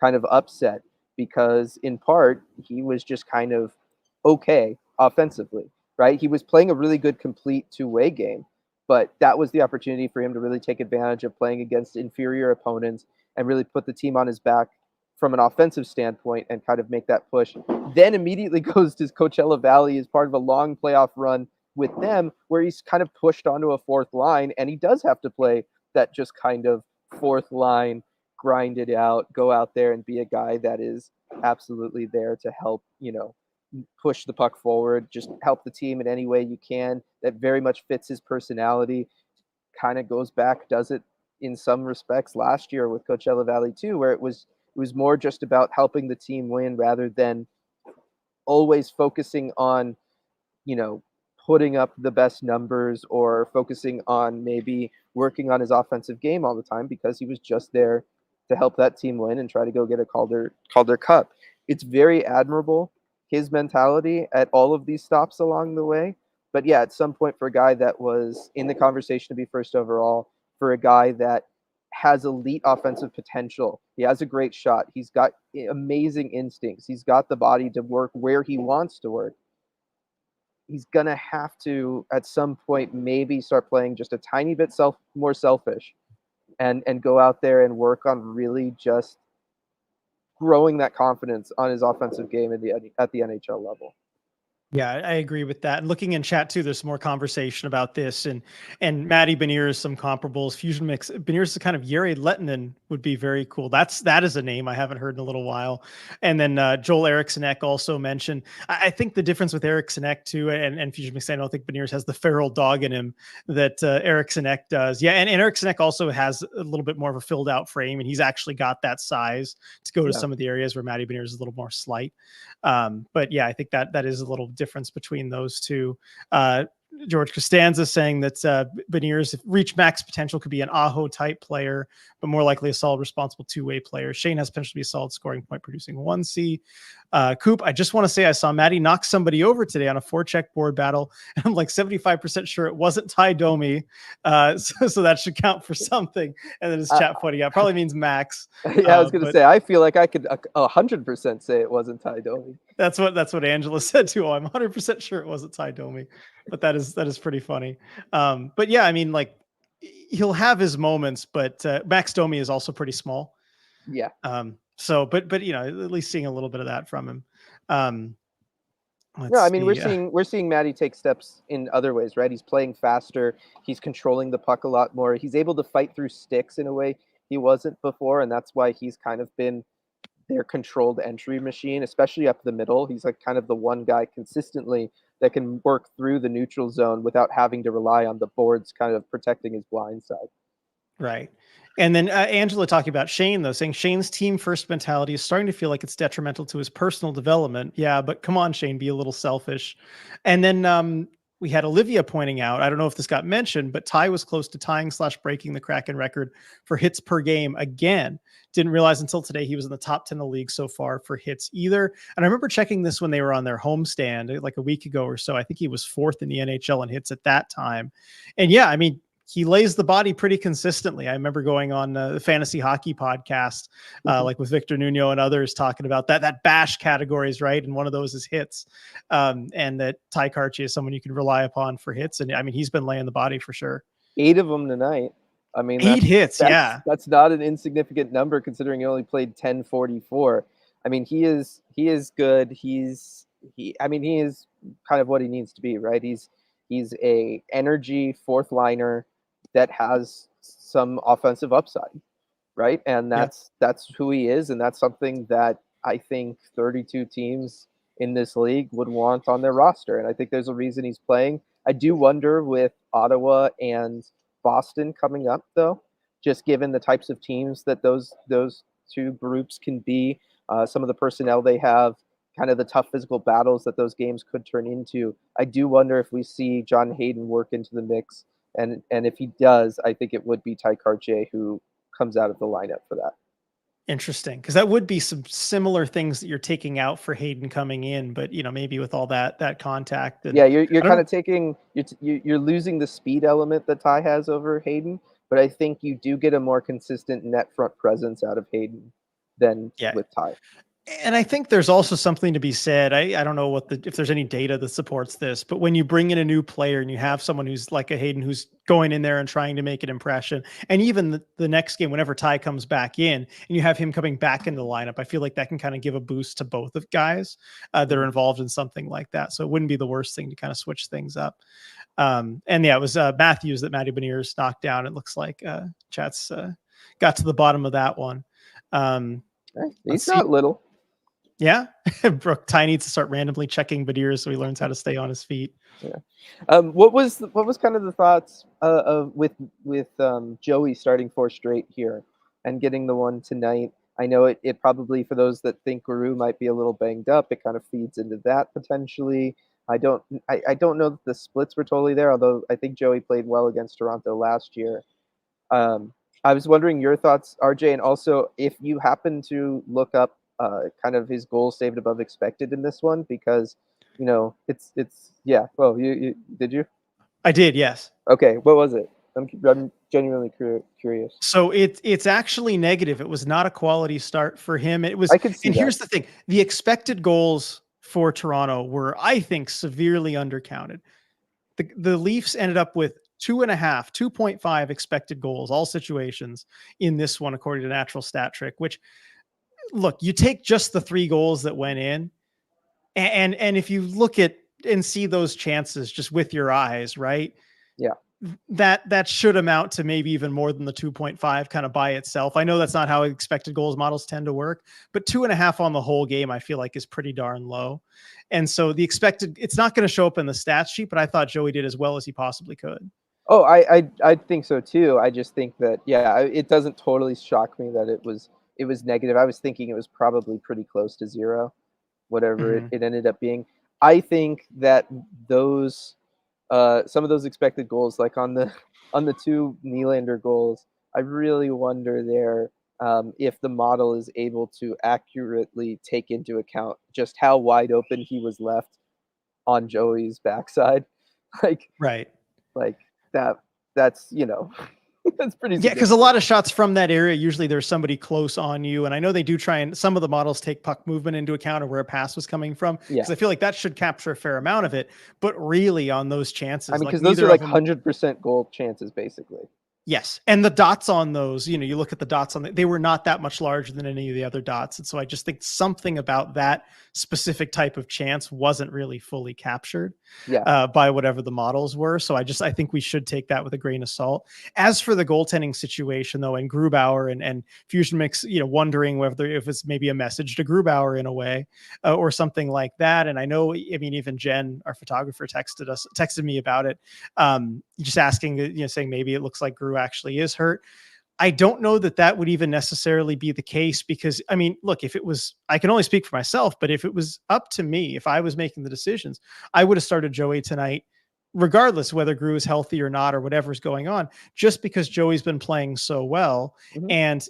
kind of upset because, in part, he was just kind of okay offensively, right? He was playing a really good, complete two-way game, but that was the opportunity for him to really take advantage of playing against inferior opponents and really put the team on his back from an offensive standpoint and kind of make that push. Then immediately goes to Coachella Valley as part of a long playoff run with them where he's kind of pushed onto a fourth line, and he does have to play that just kind of fourth line, grind it out, go out there and be a guy that is absolutely there to help, push the puck forward, just help the team in any way you can. That very much fits his personality. Kind of goes back, does it in some respects last year with Coachella Valley too, where it was more just about helping the team win rather than always focusing on, you know, putting up the best numbers or focusing on maybe working on his offensive game all the time, because he was just there to help that team win and try to go get a Calder Cup. It's very admirable, his mentality at all of these stops along the way. But yeah, at some point, for a guy that was in the conversation to be first overall, for a guy that has elite offensive potential, he has a great shot, he's got amazing instincts, he's got the body to work where he wants to work, he's gonna have to at some point maybe start playing just a tiny bit more selfish, and go out there and work on really just growing that confidence on his offensive game at the NHL level. Yeah, I agree with that. And looking in chat too, there's some more conversation about this, and Maddie Beniers, some comparables. Fusion Mix Beniers is kind of Yuri Lettinen would be very cool. That is a name I haven't heard in a little while. And then Joel Erikssonek also mentioned. I think the difference with Erikssonek too, and Fusion Mix, I don't think Beniers has the feral dog in him that Erikssonek does. Yeah, and Erikssonek also has a little bit more of a filled out frame, and he's actually got that size to go to some of the areas where Maddie Beniers is a little more slight. But yeah, I think that is a little difference between those two. George Costanza saying that Beniers, if reach max potential, could be an Aho type player, but more likely a solid, responsible two-way player. Shane has potential to be a solid scoring point producing 1C. Coop, I just want to say I saw Maddie knock somebody over today on a 4-check board battle, and I'm like 75% sure it wasn't Ty Domi. So that should count for something. And then his chat pointing out probably means Max. Yeah, I was going to say, I feel like I could 100% say it wasn't Ty Domi. That's what Angela said too. I'm 100% sure it wasn't Ty Domi, but that is pretty funny. But yeah, I mean, like, he'll have his moments, but Max Domi is also pretty small. Yeah. So, but you know, at least seeing a little bit of that from him. No, I mean, we're seeing Maddie take steps in other ways, right? He's playing faster. He's controlling the puck a lot more. He's able to fight through sticks in a way he wasn't before, and that's why he's kind of been their controlled entry machine, especially up the middle. He's like kind of the one guy consistently that can work through the neutral zone without having to rely on the boards kind of protecting his blind side. Right. And then Angela talking about Shane, though, saying Shane's team first mentality is starting to feel like it's detrimental to his personal development. Yeah, but come on, Shane, be a little selfish. And then we had Olivia pointing out, I don't know if this got mentioned, but Ty was close to tying/breaking the Kraken record for hits per game again. Didn't realize until today he was in the top 10 of the league so far for hits either. And I remember checking this when they were on their homestand like a week ago or so. I think he was 4th in the NHL in hits at that time. And yeah, I mean, he lays the body pretty consistently. I remember going on the fantasy hockey podcast, like with Victor Nuno and others, talking about that bash categories, right? And one of those is hits, and that Ty Karchi is someone you can rely upon for hits. And I mean, he's been laying the body for sure. 8 of them tonight. I mean, 8 hits. That's not an insignificant number considering he only played 10:44. I mean, he is good. He is kind of what he needs to be, right? He's a energy fourth liner that has some offensive upside, right? And that's who he is, and that's something that I think 32 teams in this league would want on their roster. And I think there's a reason he's playing. I do wonder with Ottawa and Boston coming up, though, just given the types of teams that those two groups can be, some of the personnel they have, kind of the tough physical battles that those games could turn into. I do wonder if we see John Hayden work into the mix. And if he does, I think it would be Ty Karche who comes out of the lineup for that. Interesting, because that would be some similar things that you're taking out for Hayden coming in, but you know, maybe with all that contact. Yeah, you're kind of taking you're losing the speed element that Ty has over Hayden, but I think you do get a more consistent net front presence out of Hayden than with Ty. And I think there's also something to be said. I don't know if there's any data that supports this, but when you bring in a new player and you have someone who's like a Hayden who's going in there and trying to make an impression, and even the next game, whenever Ty comes back in and you have him coming back into the lineup, I feel like that can kind of give a boost to both of guys that are involved in something like that. So it wouldn't be the worst thing to kind of switch things up. And yeah, it was Matthews that Matty Beniers knocked down. It looks like chat's got to the bottom of that one. He's not little. Yeah, Brooke Ty needs to start randomly checking Beniers so he learns how to stay on his feet. Yeah. What was kind of the thoughts with Joey starting 4 straight here and getting the one tonight? I know it probably, for those that think Guru might be a little banged up, it kind of feeds into that potentially. I don't know that the splits were totally there, although I think Joey played well against Toronto last year. I was wondering your thoughts, RJ, and also if you happen to look up kind of his goals saved above expected in this one, because you know it's yeah. Well, you did you? I did, yes. Okay, what was it? I'm genuinely curious. So it's actually negative. It was not a quality start for him. It was. I could see and that. Here's the thing: the expected goals for Toronto were, I think, severely undercounted. The Leafs ended up with 2.5 expected goals, all situations in this one, according to Natural Stat Trick. Which, look, you take just the 3 goals that went in, and if you look at and see those chances just with your eyes, right? Yeah. That should amount to maybe even more than the 2.5 kind of by itself. I know that's not how expected goals models tend to work, but 2.5 on the whole game, I feel like is pretty darn low. And so the expected, it's not going to show up in the stats sheet, but I thought Joey did as well as he possibly could. Oh, I think so too. I just think that, yeah, it doesn't totally shock me that it was negative. I was thinking it was probably pretty close to 0, whatever it ended up being. I think that those some of those expected goals, like on the 2 Nylander goals, I really wonder there. if the model is able to accurately take into account just how wide open he was left on Joey's backside, like Right. like that that's that's pretty Yeah, because a significant. lot of shots from that area, usually there's somebody close on you. And I know they do try, and some of the models take puck movement into account, or where a pass was coming from, Yeah, because I feel like that should capture a fair amount of it. But really, on those I chances, mean, like because those are neither of like them. 100% goal chances, basically. Yes. And the dots on those, you look at the dots on they were not that much larger than any of the other dots. And so I just think something about that specific type of chance wasn't really fully captured Yeah. by whatever the models were. So I think we should take that with a grain of salt. As for the goaltending situation, though, and Grubauer and Fusion Mix, wondering whether if it's maybe a message to Grubauer in a way or something like that. And I know, I mean, even Jen, our photographer, texted me about it, just asking, saying maybe it looks like Gru actually is hurt. I don't know that that would even necessarily be the case because, I mean, look, if it was, I can only speak for myself, but if it was up to me, if I was making the decisions, I would have started Joey tonight, regardless whether Gru is healthy or not, or whatever's going on, just because Joey's been playing so well. Hmm. And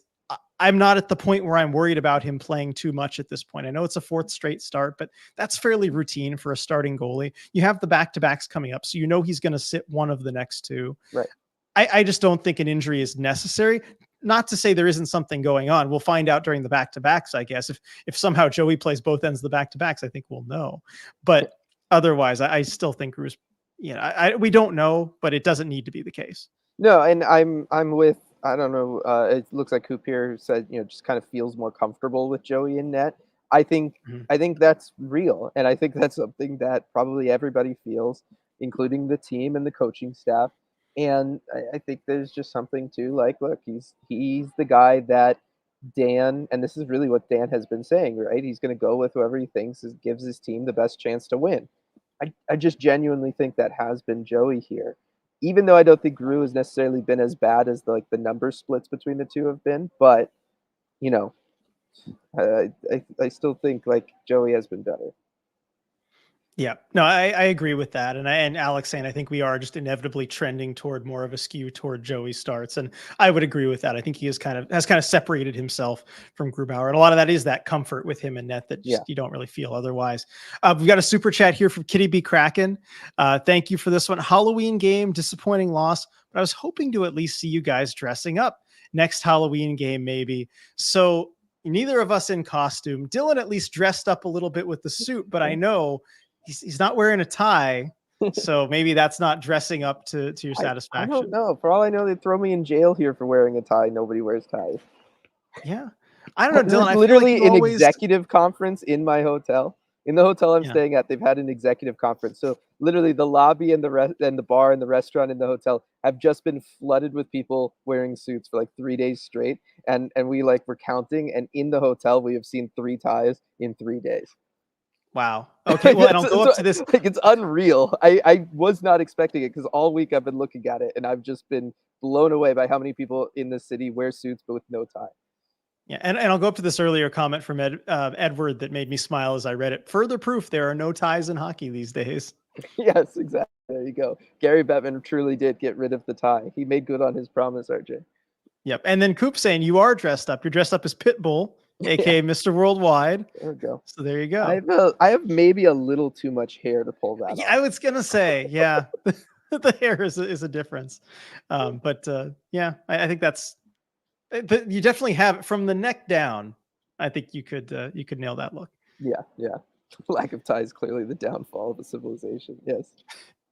I'm not at the point where I'm worried about him playing too much at this point. I know it's a fourth straight start, but that's fairly routine for a starting goalie. You have the back-to-backs coming up, so he's going to sit one of the next two. Right. I just don't think an injury is necessary. Not to say there isn't something going on. We'll find out during the back-to-backs, I guess. If somehow Joey plays both ends of the back-to-backs, I think we'll know. But otherwise, I still think Bruce, we don't know, but it doesn't need to be the case. No, and I'm with, I don't know. It looks like Kupier said, just kind of feels more comfortable with Joey in net. I think Mhm. I think that's real, and I think that's something that probably everybody feels, including the team and the coaching staff. And I think there's just something to, like, look, he's the guy that Dan, and this is really what Dan has been saying, right? He's going to go with whoever he thinks gives his team the best chance to win. I just genuinely think that has been Joey here. Even though I don't think Gru has necessarily been as bad as the number splits between the two have been, but you know, I still think like Joey has been better. Yeah, no, I agree with that. And Alex saying, I think we are just inevitably trending toward more of a skew toward Joey starts. And I would agree with that. I think he has kind of separated himself from Grubauer. And a lot of that is that comfort with him and net that just Yeah. you don't really feel otherwise. We've got a super chat here from Kitty B Kraken. Thank you for this one. Halloween game, disappointing loss, but I was hoping to at least see you guys dressing up next Halloween game, maybe. So neither of us in costume. Dylan at least dressed up a little bit with the suit, but I know he's not wearing a tie, so maybe that's not dressing up to your I don't satisfaction. know. For all I know, they'd throw me in jail here for wearing a tie. Nobody wears ties. Yeah, I don't know, Dylan. There's I feel like you literally an always, executive conference in my hotel. In the hotel I'm yeah. staying at, they've had an executive conference. So literally, the lobby and the bar and the restaurant in the hotel have just been flooded with people wearing suits for like 3 days straight. And we like were counting, and in the hotel we have seen 3 ties in 3 days. Wow. Okay. Well, and I'll go up to this. Like it's unreal. I was not expecting it because all week I've been looking at it and I've just been blown away by how many people in the city wear suits but with no tie. Yeah, and I'll go up to this earlier comment from Edward that made me smile as I read it. Further proof there are no ties in hockey these days. Yes, exactly. There you go. Gary Bettman truly did get rid of the tie. He made good on his promise, RJ. Yep. And then Coop saying you are dressed up. You're dressed up as Pitbull, Yeah, aka Mr. Worldwide. there we go. So there you go. I have maybe a little too much hair to pull that Yeah, off. I was gonna say, yeah, the hair is a difference. But yeah, I think that's you definitely have it from the neck down. I think you could nail that look. Yeah, yeah. Lack of ties clearly the downfall of a civilization. Yes.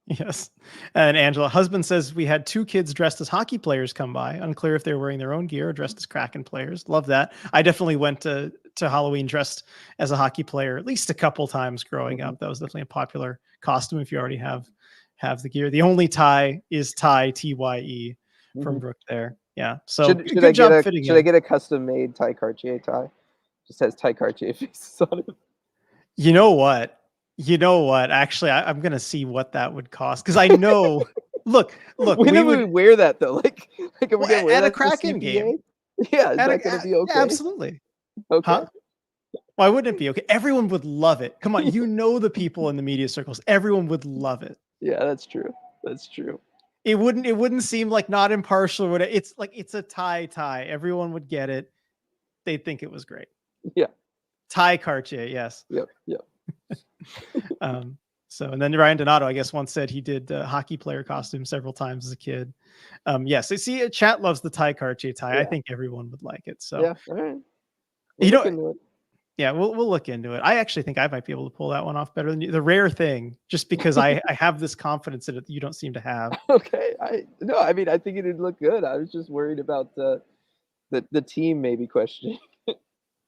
Yes. And Angela, husband says we had two kids dressed as hockey players come by. Unclear if they were wearing their own gear or dressed as Kraken players. Love that. I definitely went to Halloween dressed as a hockey player at least a couple times growing Mhm. up. That was definitely a popular costume if you already have the gear. The only tie is Ty Tye from Mhm. Brooke there. Yeah. So I good get job a fitting should I in. get a custom made Ty Cartier tie? Just has Ty Cartier faces on it. You know what? You know what? Actually, I'm gonna see what that would cost because I know. Look, When we do we would wear that though? Like are we well, gonna wear at a that to Kraken game. CPA? Yeah, is that gonna be okay? Absolutely. Okay. Huh? Why wouldn't it be okay? Everyone would love it. Come on, you know the people in the media circles. Everyone would love it. Yeah, that's true. That's true. It wouldn't seem like not impartial or whatever. It's like it's a tie. Everyone would get it. they'd think it was great. Yeah. Ty Cartier, yes. Yep. So, and then Ryan Donato, I guess, once said he did hockey player costume several times as a kid. Yes, I see. Chat loves the Ty Cartier tie. Yeah. I think everyone would like it. So, Yeah. All right. you know, Into it. yeah, we'll look into it. I actually think I might be able to pull that one off better than you. The rare thing, just because I have this confidence in it that you don't seem to have. Okay. I mean, I think it would look good. I was just worried about the team maybe questioning.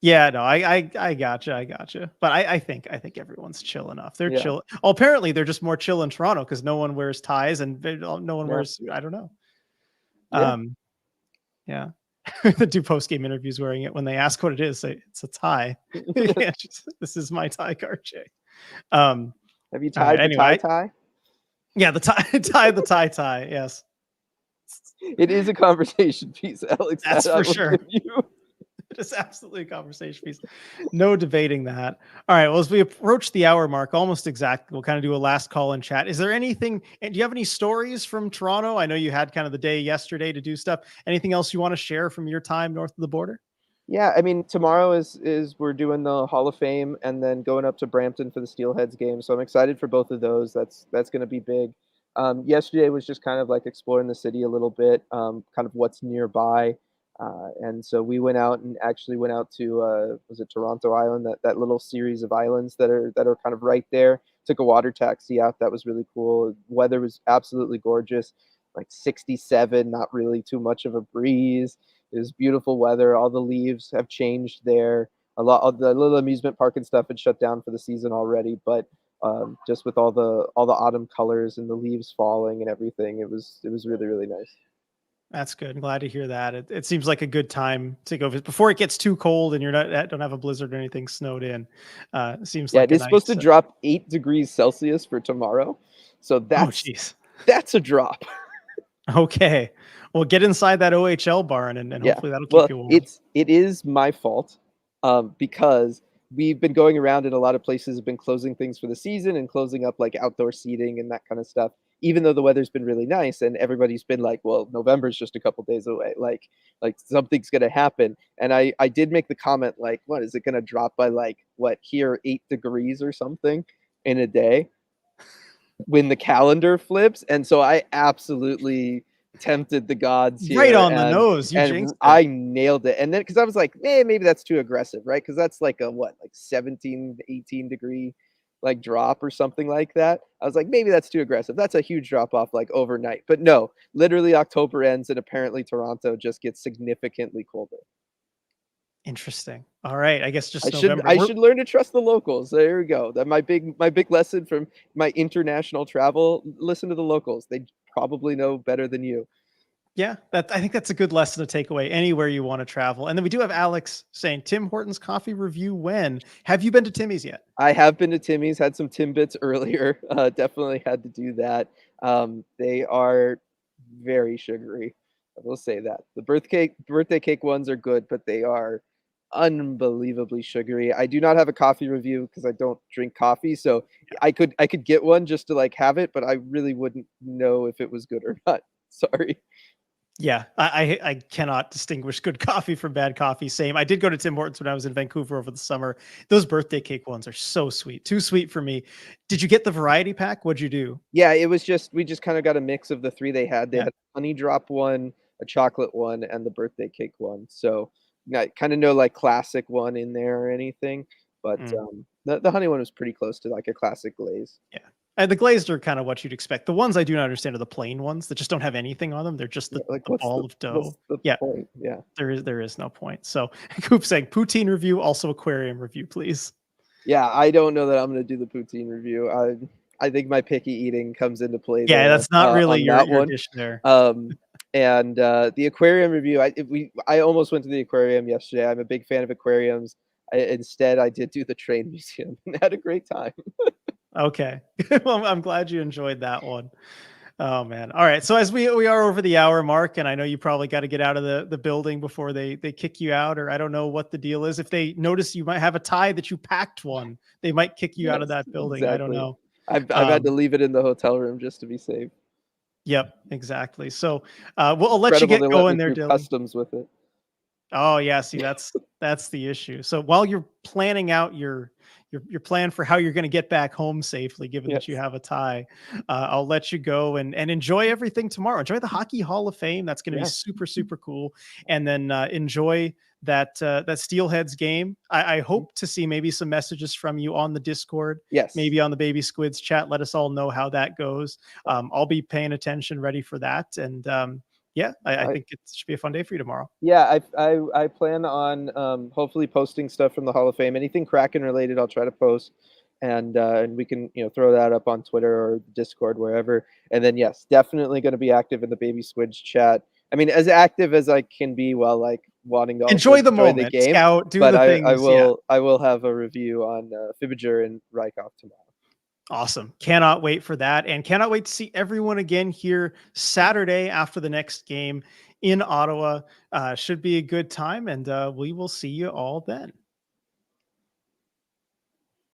Yeah, no, I gotcha. But I think everyone's chill enough. They're Yeah. chill. Well, apparently they're just more chill in Toronto because no one wears ties and no one wears. I don't know. Yeah. Yeah. They do post game interviews wearing it. When they ask what it is, say it's a tie. Yeah, this is my tie card, Jay. Have you tied the tie? Yeah, the tie. Yes, it is a conversation piece, Alex. That's for sure. It is absolutely a conversation piece. No debating that. All right. Well, as we approach the hour mark, almost exactly, we'll kind of do a last call in chat. Is there anything, and do you have any stories from Toronto? I know you had kind of the day yesterday to do stuff. Anything else you want to share from your time north of the border? Yeah, I mean, tomorrow is we're doing the Hall of Fame and then going up to Brampton for the Steelheads game. So I'm excited for both of those. That's going to be big. Yesterday was just kind of like exploring the city a little bit, kind of what's nearby. And so we went out and actually went out to was it Toronto Island, that little series of islands that are kind of right there. Took a water taxi out. That was really cool. Weather was absolutely gorgeous, like 67, not really too much of a breeze. It was beautiful weather. All the leaves have changed there. A lot of the little amusement park and stuff had shut down for the season already, but just with all the autumn colors and the leaves falling and everything, it was really, really nice. That's good. I'm glad to hear that. It seems like a good time to go before it gets too cold and you're not don't have a blizzard or anything snowed in. It seems like it is supposed to drop 8 degrees Celsius for tomorrow, so that's a drop. Okay, well, get inside that OHL barn and hopefully that'll keep you warm. It is my fault because we've been going around and a lot of places have been closing things for the season and closing up like outdoor seating and that kind of stuff, even though the weather's been really nice and everybody's been like, well, November's just a couple days away. Like something's going to happen. And I did make the comment, like, what is it going to drop by like what here 8 degrees or something in a day when the calendar flips? And so I absolutely tempted the gods here. Right on the nose. You jinxed it. I nailed it. And then because I was like, maybe that's too aggressive, right? Because that's like a 17, 18 degree like drop or something like that. I was like, maybe that's too aggressive. That's a huge drop off like overnight. But no, literally October ends and apparently Toronto just gets significantly colder. Interesting. All right. I guess just November. I should learn to trust the locals. There we go. That my big lesson from my international travel. Listen to the locals. They probably know better than you. Yeah, I think that's a good lesson to take away anywhere you want to travel. And then we do have Alex saying, Tim Hortons coffee review when? Have you been to Timmy's yet? I have been to Timmy's, had some Timbits earlier. Definitely had to do that. They are very sugary. I will say that. The birthday cake ones are good, but they are unbelievably sugary. I do not have a coffee review because I don't drink coffee, so I could get one just to like have it, but I really wouldn't know if it was good or not. Sorry. Yeah, I cannot distinguish good coffee from bad coffee. Same. I did go to Tim Hortons when I was in Vancouver over the summer. Those birthday cake ones are so sweet. Too sweet for me. Did you get the variety pack? What'd you do? Yeah, it was we just kind of got a mix of the three they had. They had a honey drop one, a chocolate one, and the birthday cake one. So kind of no like classic one in there or anything. But the honey one was pretty close to like a classic glaze. Yeah. And the glazed are kind of what you'd expect. The ones I do not understand are the plain ones that just don't have anything on them. They're just the ball of dough. Point? Yeah. There is no point. So Coop saying poutine review, also aquarium review, please. Yeah, I don't know that I'm going to do the poutine review. I think my picky eating comes into play. Yeah, that's not really your dish there. And the aquarium review, I almost went to the aquarium yesterday. I'm a big fan of aquariums. Instead, I did do the train museum and had a great time. Okay. Well, I'm glad you enjoyed that one. Oh man. All right. So as we are over the hour mark, and I know you probably got to get out of the building before they kick you out, or I don't know what the deal is. If they notice you might have a tie that you packed one, they might kick you out of that building. Exactly. I don't know. I've had to leave it in the hotel room just to be safe. Yep, exactly. So I'll let you get going there, Dylan. Customs with it. Oh yeah, see that's the issue. So while you're planning out your plan for how you're going to get back home safely, given that you Yes. have a tie, I'll let you go and enjoy everything tomorrow. Enjoy the Hockey Hall of Fame. That's going to be Yeah. super cool. And then enjoy that Steelheads game. I Mhm. hope to see maybe some messages from you on the Discord, Yes. maybe on the Baby Squids chat. Let us all know how that goes. I'll be paying attention, ready for that. And yeah, I I think it should be a fun day for you tomorrow. Yeah, I plan on, hopefully posting stuff from the Hall of Fame. Anything Kraken related, I'll try to post, and we can, throw that up on Twitter or Discord, wherever. And then, yes, definitely gonna be active in the Baby Squids chat. I mean, as active as I can be while, like, wanting to also Enjoy the enjoy the moment, game, scout, do but the I things. Yeah. will I will have a review on, Fibiger and Rykov tomorrow. Awesome. Cannot wait for that. And cannot wait to see everyone again here Saturday after the next game in Ottawa. Should be a good time. And we will see you all then.